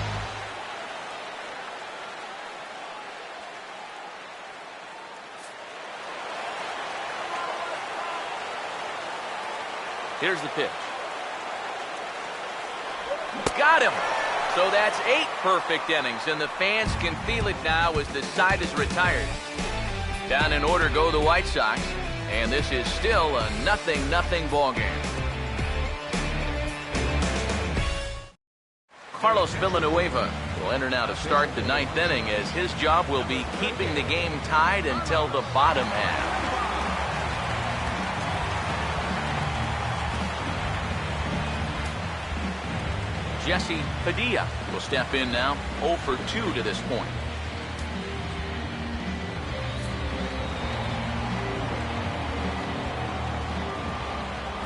Here's the pitch. Got him! So that's 8 perfect innings, and the fans can feel it now as the side is retired. Down in order go the White Sox, and this is still a 0-0 ball game. Carlos Villanueva will enter now to start the 9th inning as his job will be keeping the game tied until the bottom half. Jesse Padilla will step in now, 0 for 2 to this point.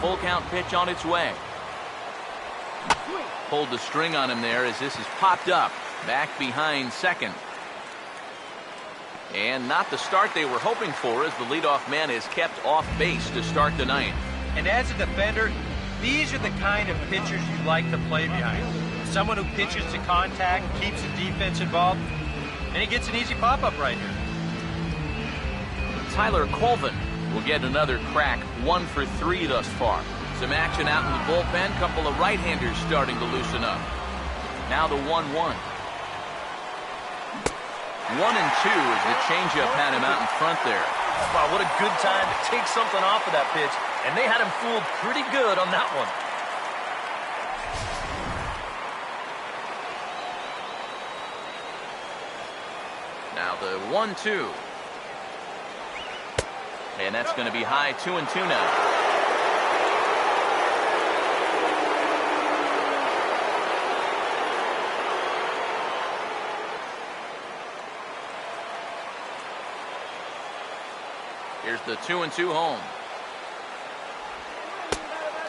Full count pitch on its way. Pulled the string on him there as this is popped up. Back behind second. And not the start they were hoping for as the leadoff man is kept off base to start the 9th. And as a defender, these are the kind of pitchers you like to play behind. Someone who pitches to contact, keeps the defense involved, and he gets an easy pop-up right here. Tyler Colvin will get another crack, 1 for 3 thus far. Some action out in the bullpen, couple of right-handers starting to loosen up. Now the 1-1. 1-2 as the changeup had him out in front there. Wow, what a good time to take something off of that pitch. And they had him fooled pretty good on that one. Now the 1-2. And that's going to be high, 2-2 now. Here's the 2-2 home.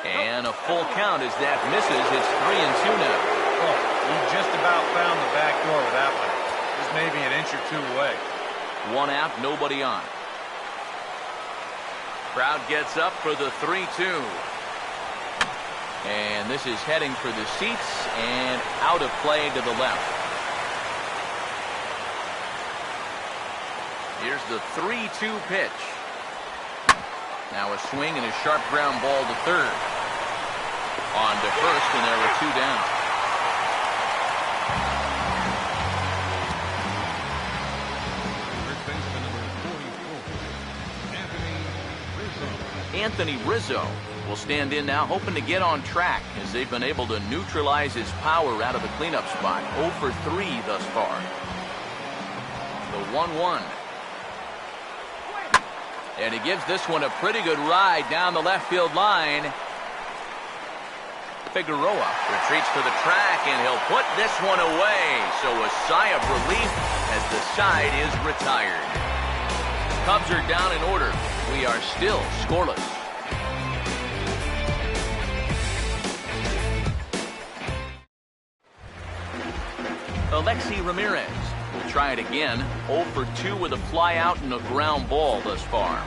And a full count as that misses. It's 3-2 now. Oh, he just about found the back door with that one. Just maybe an inch or 2 away. 1 out, nobody on. Crowd gets up for the 3-2. And this is heading for the seats and out of play to the left. Here's the 3-2 pitch. Now a swing and a sharp ground ball to third. On to first, and there were 2 down. First baseman number 44, Anthony Rizzo. Anthony Rizzo will stand in now, hoping to get on track as they've been able to neutralize his power out of the cleanup spot. 0 for 3 thus far. The 1-1. And he gives this one a pretty good ride down the left field line. Figueroa retreats to the track, and he'll put this one away. So a sigh of relief as the side is retired. Cubs are down in order. We are still scoreless. Alexi Ramirez will try it again. 0 for 2 with a fly out and a ground ball thus far.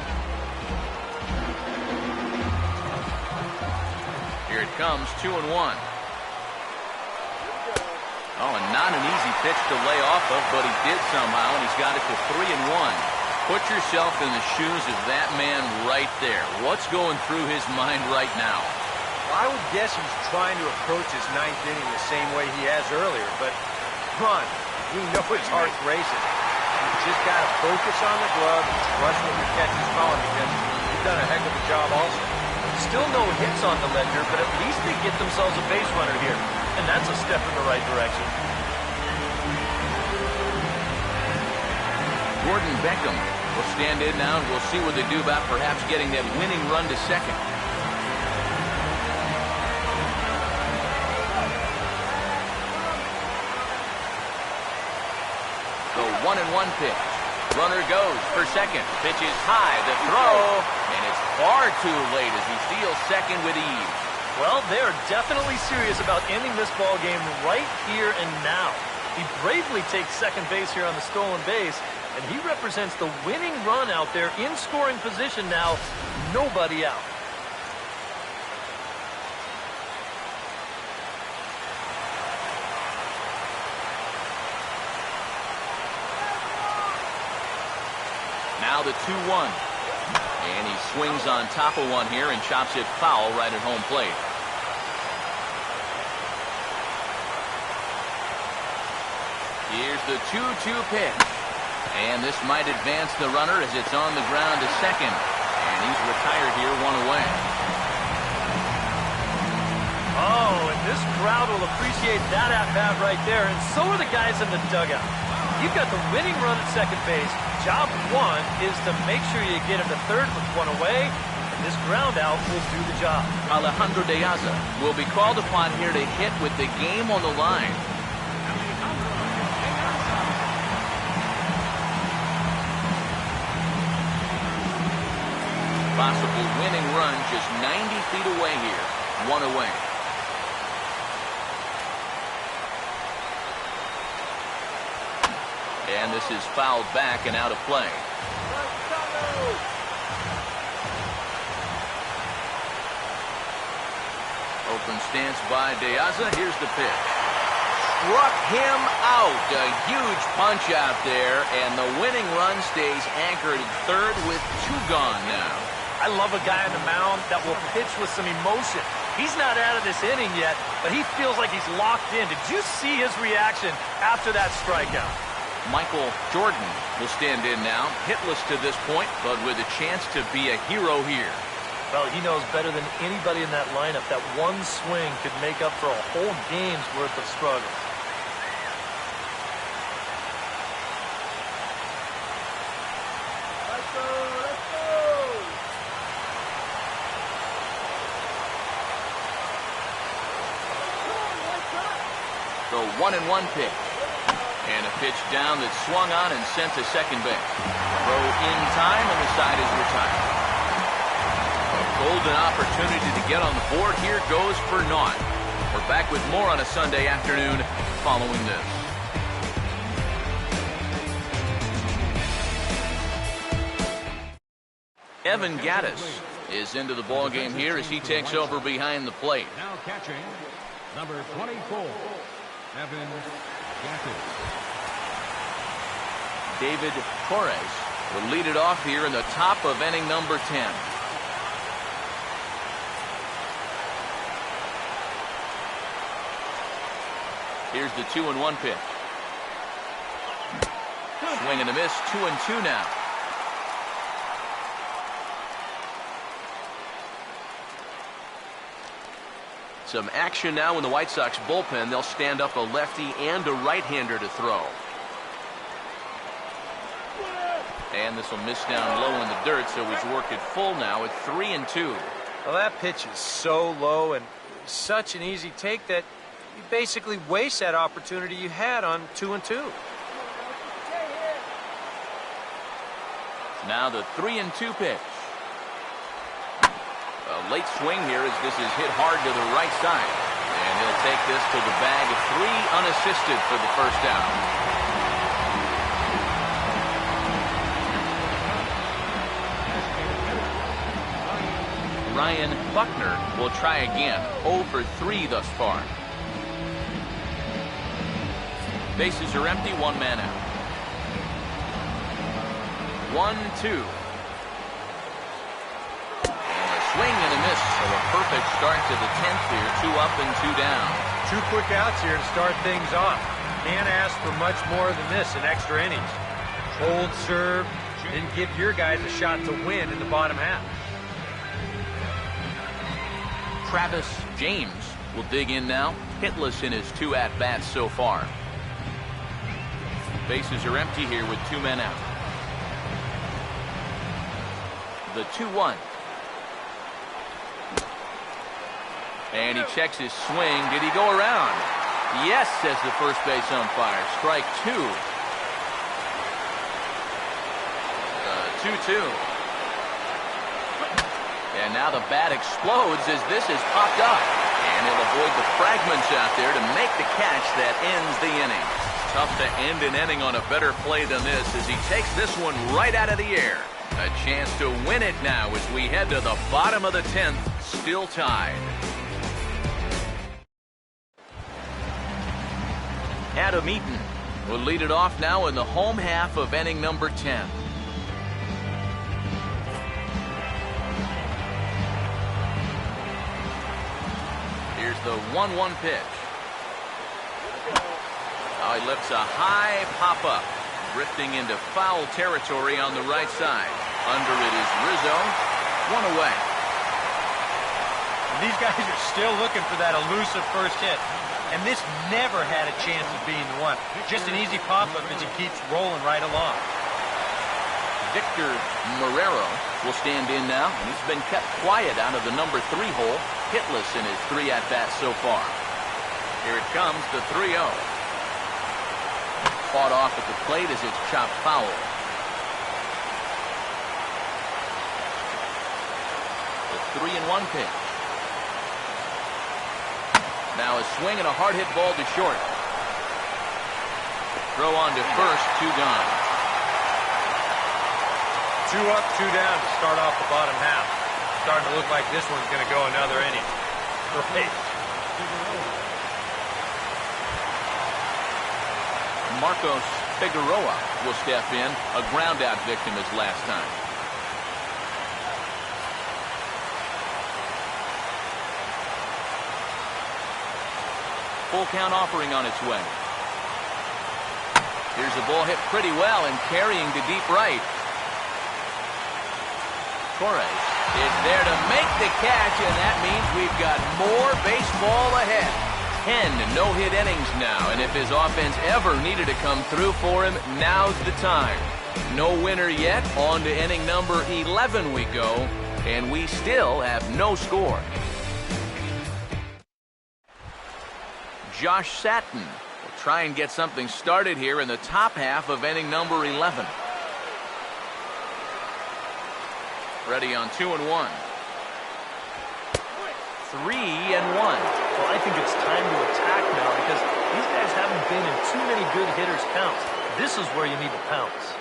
Here it comes, 2-1. Oh, and not an easy pitch to lay off of, but he did somehow, and he's got it to 3-1. Put yourself in the shoes of that man right there. What's going through his mind right now? Well, I would guess he's trying to approach his 9th inning the same way he has earlier, but come on, we know his heart's racing. You just got to focus on the glove and trust what your catch is calling, because you've done a heck of a job also. Still no hits on the ledger, but at least they get themselves a base runner here. And that's a step in the right direction. Gordon Beckham will stand in now, and we'll see what they do about perhaps getting that winning run to second. The 1-1 pitch. Runner goes for second. Pitch is high. The throw. And it's far too late as he steals second with ease. Well, they're definitely serious about ending this ball game right here and now. He bravely takes second base here on the stolen base, and he represents the winning run out there in scoring position now. Nobody out. Now the 2-1. And he swings on top of one here and chops it foul right at home plate. Here's the 2-2 pitch. And this might advance the runner as it's on the ground to second. And he's retired here, 1 away. Oh, and this crowd will appreciate that at-bat right there, and so are the guys in the dugout. You've got the winning run at second base. Job 1 is to make sure you get him to third with 1 away, and this ground out will do the job. Alejandro De Aza will be called upon here to hit with the game on the line. Possible winning run just 90 feet away here. 1 away. And this is fouled back and out of play. Open stance by De Aza. Here's the pitch. Struck him out. A huge punch out there, and the winning run stays anchored at third with 2 gone now. I love a guy on the mound that will pitch with some emotion. He's not out of this inning yet, but he feels like he's locked in. Did you see his reaction after that strikeout? Michael Jordan will stand in now, hitless to this point, but with a chance to be a hero here. Well, he knows better than anybody in that lineup that one swing could make up for a whole game's worth of struggle. Let's go, let's go. The 1-1 pitch. And a pitch down that swung on and sent to second base. Throw in time, and the side is retired. A golden opportunity to get on the board here goes for naught. We're back with more on a Sunday afternoon following this. Evan Gattis is into the ball game here as he takes over behind the plate. Now catching, number 24, Evan Gattis. David Torres will lead it off here in the top of inning number 10. Here's the 2-1 pitch. Swing and a miss, 2-2 now. Some action now in the White Sox bullpen. They'll stand up a lefty and a right-hander to throw. And this will miss down low in the dirt, so he's worked it full now at 3-2. Well, that pitch is so low and such an easy take that you basically waste that opportunity you had on 2-2. Now the 3-2 pitch. A late swing here as this is hit hard to the right side. And he'll take this to the bag of 3 unassisted for the first out. Ryan Buckner will try again. 0 for 3 thus far. Bases are empty, 1 man out. 1-2. Swing and a miss, so a perfect start to the 10th here. 2 up and 2 down. 2 quick outs here to start things off. Can't ask for much more than this in extra innings. Hold, serve, and give your guys a shot to win in the bottom half. Travis James will dig in now. Hitless in his 2 at-bats so far. Bases are empty here with 2 men out. The 2-1. And he checks his swing. Did he go around? Yes, says the first base umpire. Strike 2. 2-2. And now the bat explodes as this is popped up. And he'll avoid the fragments out there to make the catch that ends the inning. Tough to end an inning on a better play than this as he takes this one right out of the air. A chance to win it now as we head to the bottom of the 10th, still tied. Adam Eaton will lead it off now in the home half of inning number 10. Here's the 1-1 pitch. Oh, he lifts a high pop-up, drifting into foul territory on the right side. Under it is Rizzo. 1 away. These guys are still looking for that elusive first hit. And this never had a chance of being the one. Just an easy pop-up as he keeps rolling right along. Victor Marrero will stand in now, and he's been kept quiet out of the number 3 hole. Hitless in his 3 at-bats so far. Here it comes, the 3-0. Fought off at the plate as it's chopped foul. The 3-1 pitch. Now a swing and a hard hit ball to short. Throw on to first, 2 gone. 2 up, 2 down to start off the bottom half. Starting to look like this one's going to go another inning. Great. Marcos Figueroa will step in. A ground out victim as last time. Full count offering on its way. Here's a ball hit pretty well and carrying to deep right. Torres is there to make the catch, and that means we've got more baseball ahead. 10 no-hit innings now, and if his offense ever needed to come through for him, now's the time. No winner yet. On to inning number 11 we go, and we still have no score. Josh Satin will try and get something started here in the top half of inning number 11. Ready on 2-1. 3-1. Well, I think it's time to attack now because these guys haven't been in too many good hitters' counts. This is where you need to pounce.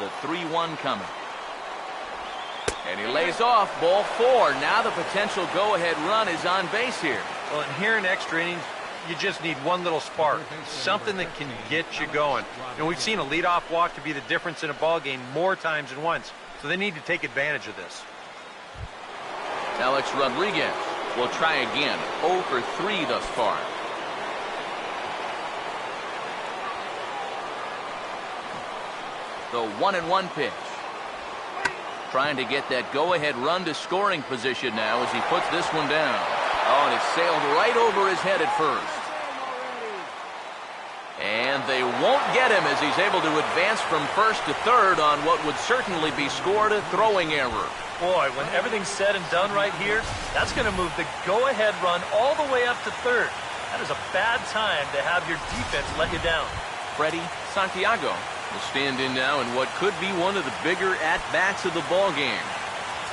The 3-1 coming. And he lays off, ball 4. Now the potential go-ahead run is on base here. Well, and here in extra innings, you just need one little spark, something that can get you going. You know, we've seen a leadoff walk to be the difference in a ball game more times than once, so they need to take advantage of this. Alex Rodriguez will try again. 0 for 3 thus far. The 1-1 pitch. Trying to get that go-ahead run to scoring position now as he puts this one down. Oh, and it sailed right over his head at first. And they won't get him as he's able to advance from first to third on what would certainly be scored a throwing error. Boy, when everything's said and done right here, that's going to move the go-ahead run all the way up to third. That is a bad time to have your defense let you down. Freddie Santiago will stand in now in what could be one of the bigger at-bats of the ball game.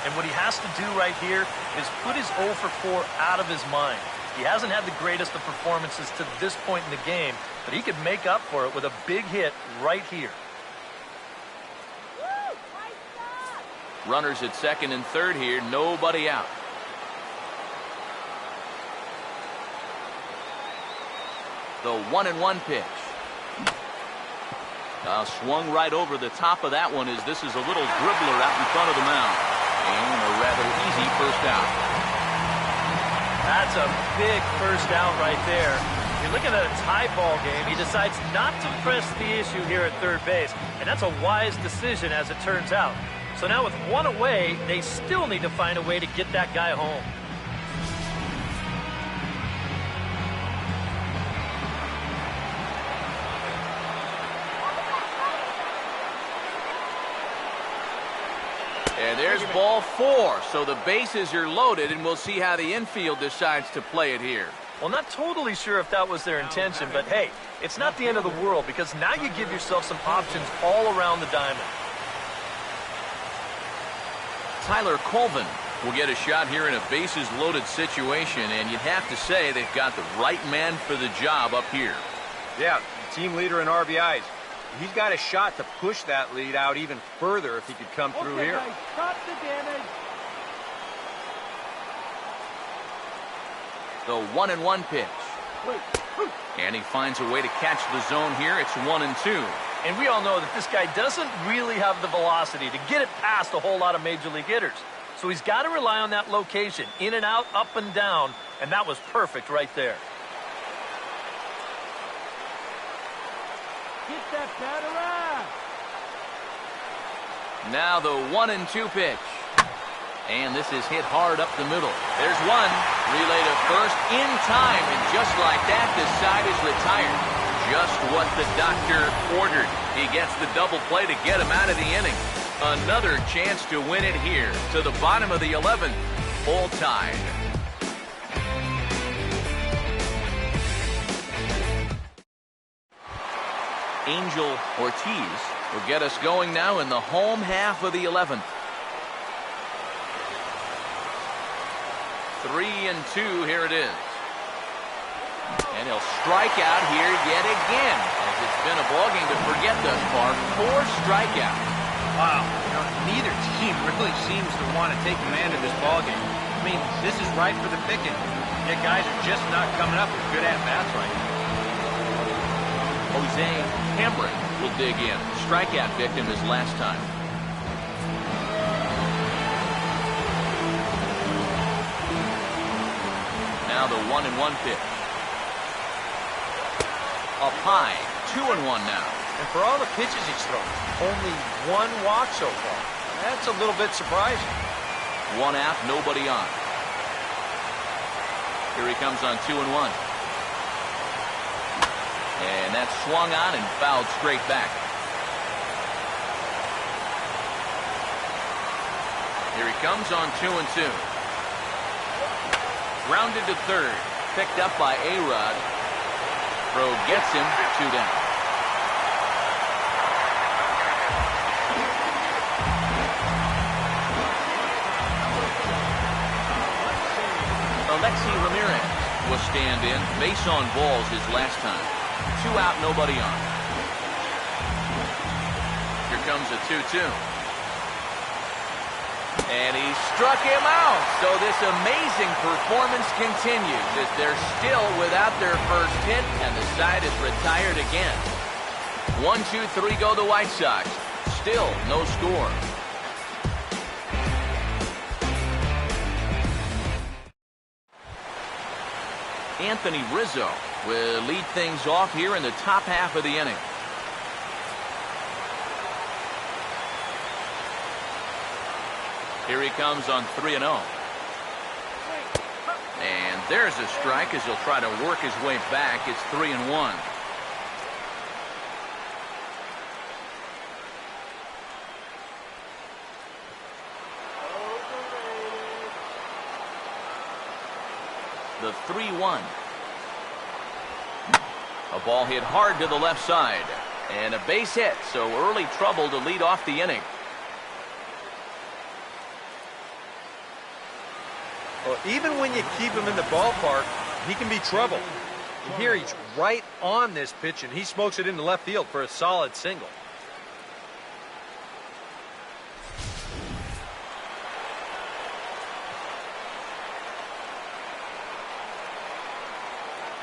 And what he has to do right here is put his 0 for 4 out of his mind. He hasn't had the greatest of performances to this point in the game, but he could make up for it with a big hit right here. Runners at second and third here, nobody out. The 1-1 pitch. Swung right over the top of that one as this is a little dribbler out in front of the mound. And a rather easy first out. That's a big first out right there. You're looking at a tie ball game. He decides not to press the issue here at third base, and that's a wise decision as it turns out. So now with one away, they still need to find a way to get that guy home. And there's ball 4, so the bases are loaded, and we'll see how the infield decides to play it here. Well, not totally sure if that was their intention, but hey, it's not the end of the world because now you give yourself some options all around the diamond. Tyler Colvin will get a shot here in a bases-loaded situation, and you'd have to say they've got the right man for the job up here. Yeah, team leader in RBIs. He's got a shot to push that lead out even further if he could come through here. Guys, stop the damage. The 1-1 pitch. And he finds a way to catch the zone here. It's 1-2. And we all know that this guy doesn't really have the velocity to get it past a whole lot of major league hitters. So he's got to rely on that location, in and out, up and down, and that was perfect right there. Get that bat around. Now the 1-2 pitch. And this is hit hard up the middle. There's one. Relay to first in time, and just like that, the side is retired. Just what the doctor ordered. He gets the double play to get him out of the inning. Another chance to win it here to the bottom of the 11th. Full tide. Angel Ortiz will get us going now in the home half of the 11th. 3-2, here it is. And he'll strike out here yet again, as it's been a ballgame to forget thus far. 4 strikeouts. Wow, neither team really seems to want to take command of this ballgame. I mean, this is right for the picking. Yet guys are just not coming up with good at-bats right now. Jose Cameron will dig in. Strikeout victim his last time. Now the 1-1 pitch. Up high, 2-1 now. And for all the pitches he's thrown, only 1 walk so far. That's a little bit surprising. 1 out, nobody on. Here he comes on 2-1. And that's swung on and fouled straight back. Here he comes on 2-2. Grounded to third. Picked up by A-Rod. Throw gets him 2 down. Alexi Ramirez will stand in. Base on balls his last time. 2 out, nobody on. Here comes a 2-2. And he struck him out. So this amazing performance continues as they're still without their first hit, and the side is retired again. 1-2-3 go the White Sox. Still no score. Anthony Rizzo will lead things off here in the top half of the inning. Here he comes on 3-0. And there's a strike as he'll try to work his way back. It's 3-1. The 3-1. A ball hit hard to the left side. And a base hit, so early trouble to lead off the inning. Well, even when you keep him in the ballpark, he can be trouble. And here he's right on this pitch, and he smokes it into left field for a solid single.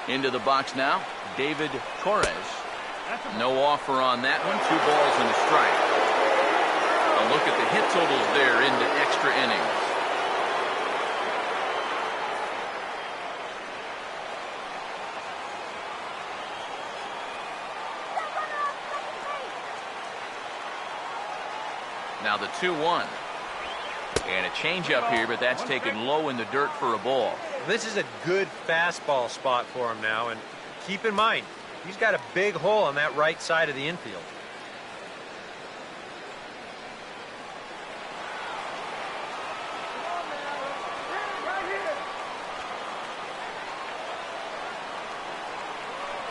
Into the box now, David Torres. No offer on that one. 2 balls and a strike. A look at the hit totals there into extra innings. Now the 2-1. And a changeup here, but that's taken low in the dirt for a ball. This is a good fastball spot for him now, and keep in mind, he's got a big hole on that right side of the infield.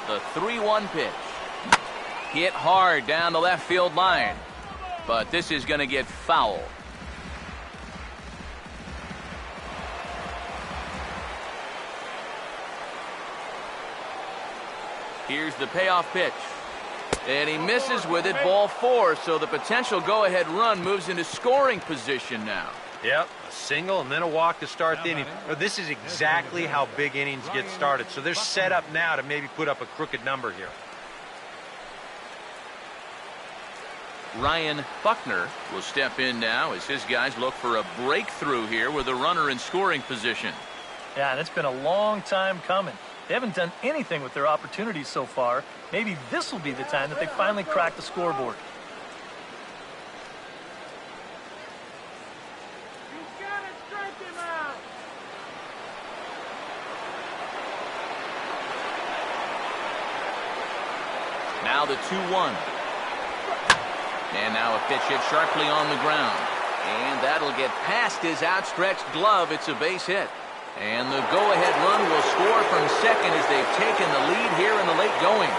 The 3-1 pitch. Hit hard down the left field line. But this is going to get foul. Here's the payoff pitch. And he misses with it, ball 4. So the potential go-ahead run moves into scoring position now. Yep, a single and then a walk to start the inning. This is exactly how big innings get started. So they're set up now to maybe put up a crooked number here. Ryan Buckner will step in now as his guys look for a breakthrough here with a runner in scoring position. Yeah, and it's been a long time coming. They haven't done anything with their opportunities so far. Maybe this will be the time that they finally crack the scoreboard. Now the 2-1. And now a pitch hit sharply on the ground. And that'll get past his outstretched glove. It's a base hit. And the go-ahead run will score from second as they've taken the lead here in the late going.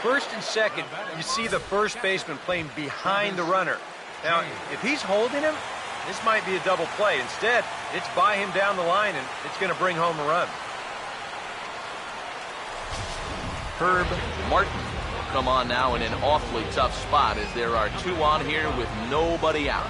First and second, you see the first baseman playing behind the runner. Now, if he's holding him, this might be a double play. Instead, it's by him down the line, and it's going to bring home a run. Herb Martin will come on now in an awfully tough spot as there are 2 on here with nobody out.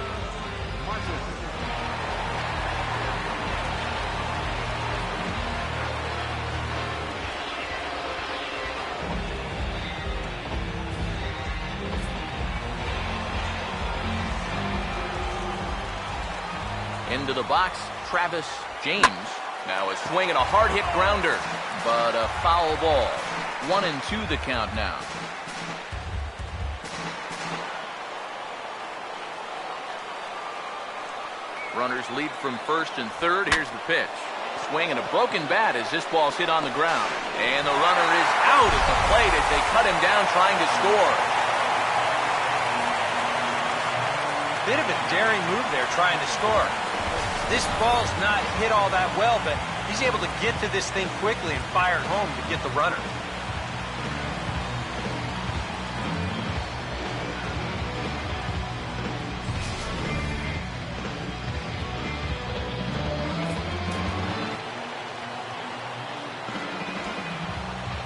Into the box, Travis James. Now a swing and a hard hit grounder, but a foul ball. 1-2 the count now. Runners lead from first and third. Here's the pitch. Swing and a broken bat as this ball's hit on the ground. And the runner is out at the plate as they cut him down trying to score. Bit of a daring move there trying to score. This ball's not hit all that well, but he's able to get to this thing quickly and fire it home to get the runner.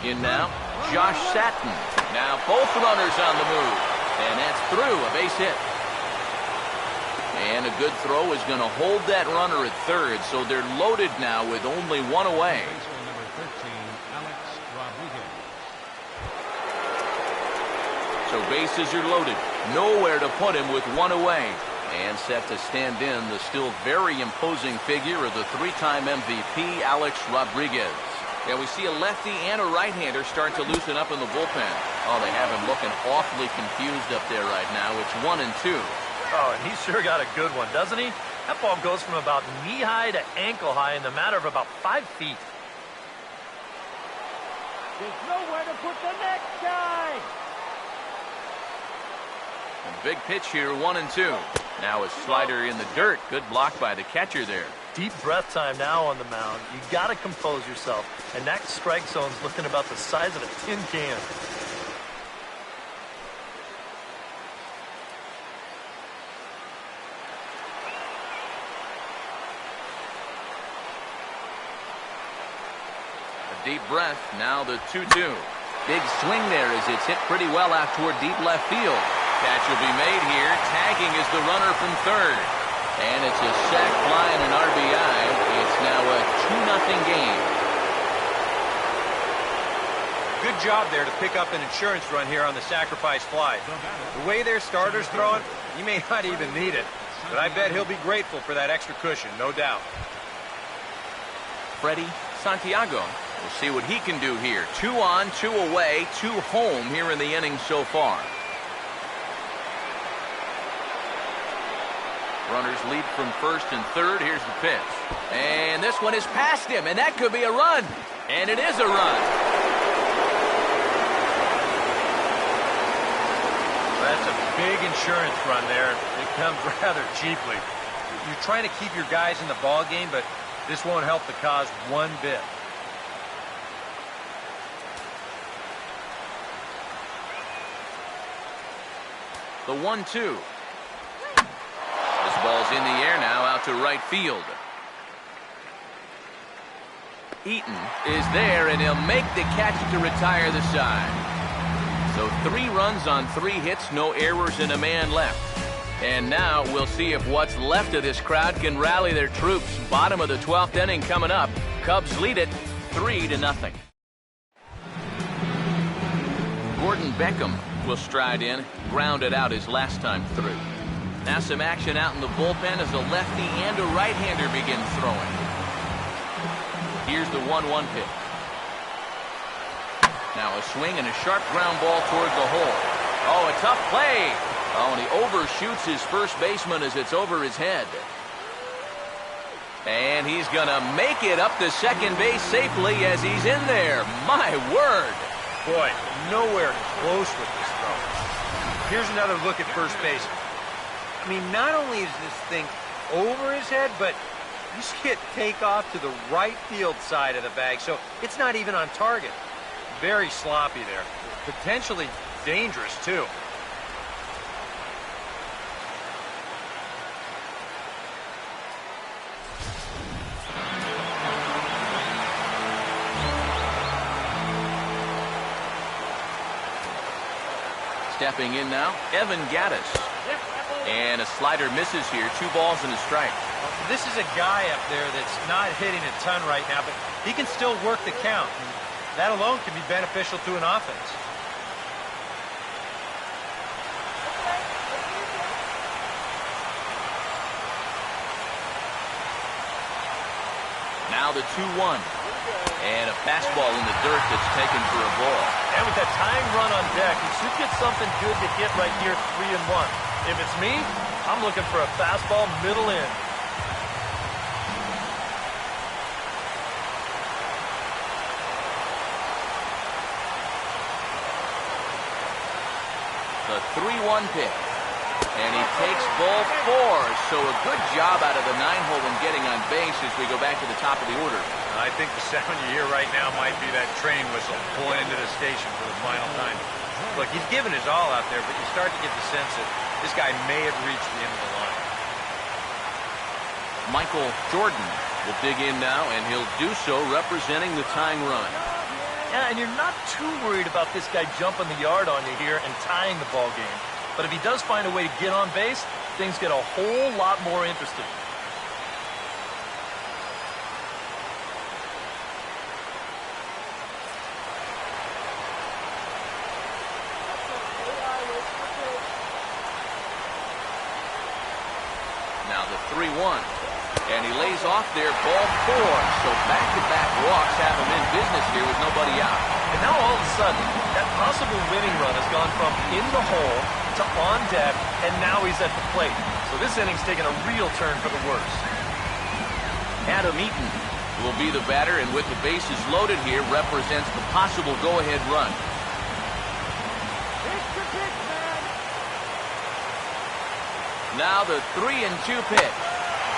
In now, Josh Satin. Now both runners on the move. And that's through, a base hit. And a good throw is going to hold that runner at third, so they're loaded now with only 1 away. So bases are loaded. Nowhere to put him with 1 away. And set to stand in the still very imposing figure of the 3-time MVP, Alex Rodriguez. Yeah, we see a lefty and a right-hander start to loosen up in the bullpen. Oh, they have him looking awfully confused up there right now. It's 1-2. Oh, and he sure got a good one, doesn't he? That ball goes from about knee-high to ankle-high in the matter of about 5 feet. There's nowhere to put the next guy. A big pitch here, 1-2. Now a slider in the dirt. Good block by the catcher there. Deep breath time now on the mound. You got to compose yourself. And that strike zone's looking about the size of a tin can. A deep breath. Now the 2-2. Big swing there as it's hit pretty well out toward deep left field. Catch will be made here. Tagging is the runner from third. And it's a sac fly and an RBI. It's now a 2-0 game. Good job there to pick up an insurance run here on the sacrifice fly. The way their starter's throwing, he may not even need it. But I bet he'll be grateful for that extra cushion, no doubt. Freddie Santiago. We'll see what he can do here. 2 on, 2 away, 2 home here in the inning so far. Runners lead from first and third. Here's the pitch. And this one is past him, and that could be a run. And it is a run. That's a big insurance run there. It comes rather cheaply. You're trying to keep your guys in the ball game, but this won't help the cause one bit. The 1-2. This ball's in the air now out to right field. Eaton is there, and he'll make the catch to retire the side. So 3 runs on 3 hits, no errors, and a man left. And now we'll see if what's left of this crowd can rally their troops. Bottom of the 12th inning coming up. Cubs lead it 3-0. Gordon Beckham will stride in, grounded out his last time through. Now some action out in the bullpen as a lefty and a right-hander begin throwing. Here's the 1-1 pitch. Now a swing and a sharp ground ball toward the hole. Oh, a tough play. Oh, and he overshoots his first baseman as it's over his head. And he's going to make it up to second base safely as he's in there. My word. Boy, nowhere close with this throw. Here's another look at first base. I mean, not only is this thing over his head, but you see it take off to the right field side of the bag, so it's not even on target. Very sloppy there. Potentially dangerous, too. Stepping in now, Evan Gaddis. And a slider misses here. 2 balls and a strike. This is a guy up there that's not hitting a ton right now, but he can still work the count. And that alone can be beneficial to an offense. Now the 2-1. And a fastball in the dirt that's taken for a ball. And with that tying run on deck, he should get something good to hit right here, 3-1. If it's me, I'm looking for a fastball middle in. The 3-1 pitch. And he takes ball 4. So a good job out of the 9-hole in getting on base as we go back to the top of the order. I think the sound you hear right now might be that train whistle pulling into the station for the final time. Look, he's given his all out there, but you start to get the sense that this guy may have reached the end of the line. Michael Jordan will dig in now, and he'll do so representing the tying run. Yeah, and you're not too worried about this guy jumping the yard on you here and tying the ball game. But if he does find a way to get on base, things get a whole lot more interesting. Now the 3-1. And he lays off there, ball 4. So back-to-back walks have him in business here with nobody out. And now all of a sudden, that possible winning run has gone from in the hole to on deck, and now he's at the plate. So this inning's taking a real turn for the worse. Adam Eaton will be the batter, and with the bases loaded here, represents the possible go-ahead run. Now the 3-2 pitch.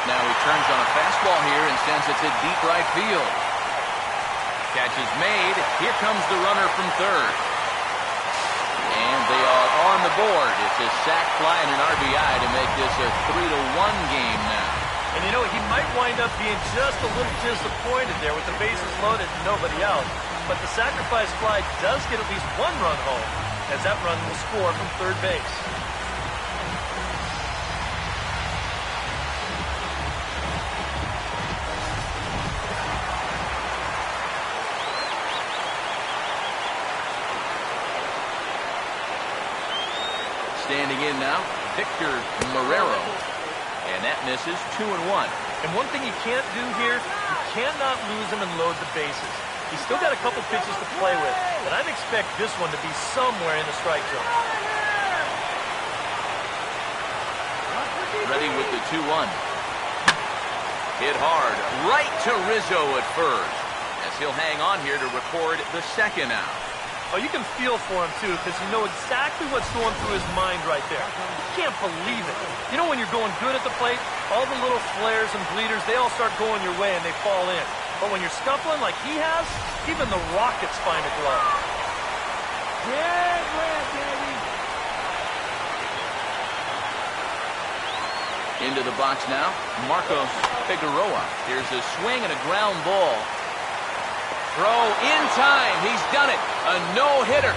Now he turns on a fastball here and sends it to deep right field. Catch is made. Here comes the runner from third. And they are on the board. It's a sac fly and an RBI to make this a 3-1 game now. And you know, he might wind up being just a little disappointed there with the bases loaded and nobody out. But the sacrifice fly does get at least one run home, as that run will score from third base. Standing in now, Victor Marrero. And that misses 2-1. And one thing you can't do here, you cannot lose him and load the bases. He's still got a couple pitches to play with, but I'd expect this one to be somewhere in the strike zone. Ready with the 2-1. Hit hard, right to Rizzo at first, as he'll hang on here to record the second out. Oh, you can feel for him, too, because you know exactly what's going through his mind right there. You can't believe it. You know when you're going good at the plate, all the little flares and bleeders, they all start going your way and they fall in. But when you're scuffling like he has, even the Rockets find a glove. Yeah, baby. Into the box now, Marcos Figueroa. Here's a swing and a ground ball. Throw in time. He's done it. A no-hitter.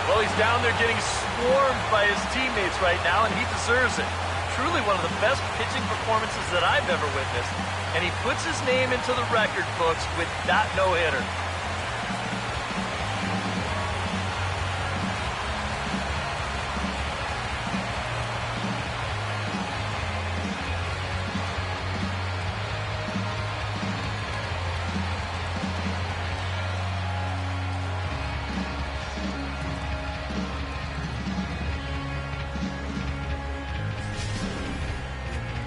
Well, he's down there getting swarmed by his teammates right now, and he deserves it. Truly one of the best pitching performances that I've ever witnessed, and he puts his name into the record books with that no-hitter.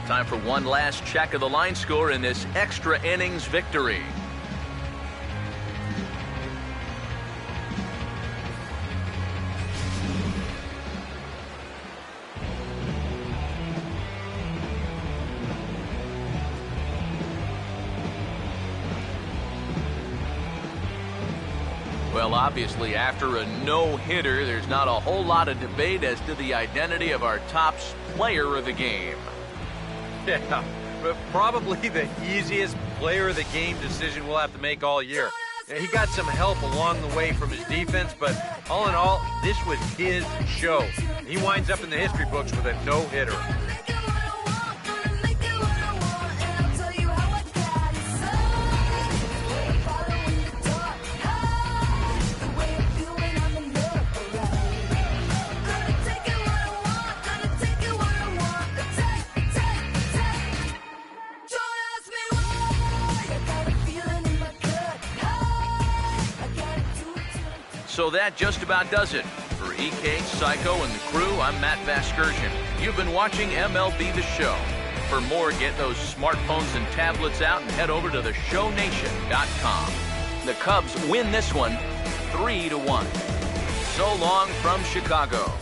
Time for one last check of the line score in this extra innings victory. Well, obviously, after a no-hitter, there's not a whole lot of debate as to the identity of our top player of the game. Yeah, but probably the easiest player of the game decision we'll have to make all year. Yeah, he got some help along the way from his defense, but all in all, this was his show. He winds up in the history books with a no-hitter. So that just about does it. For EK, Psycho, and the crew, I'm Matt Vasgersian. You've been watching MLB The Show. For more, get those smartphones and tablets out and head over to theshownation.com. The Cubs win this one 3-1. So long from Chicago.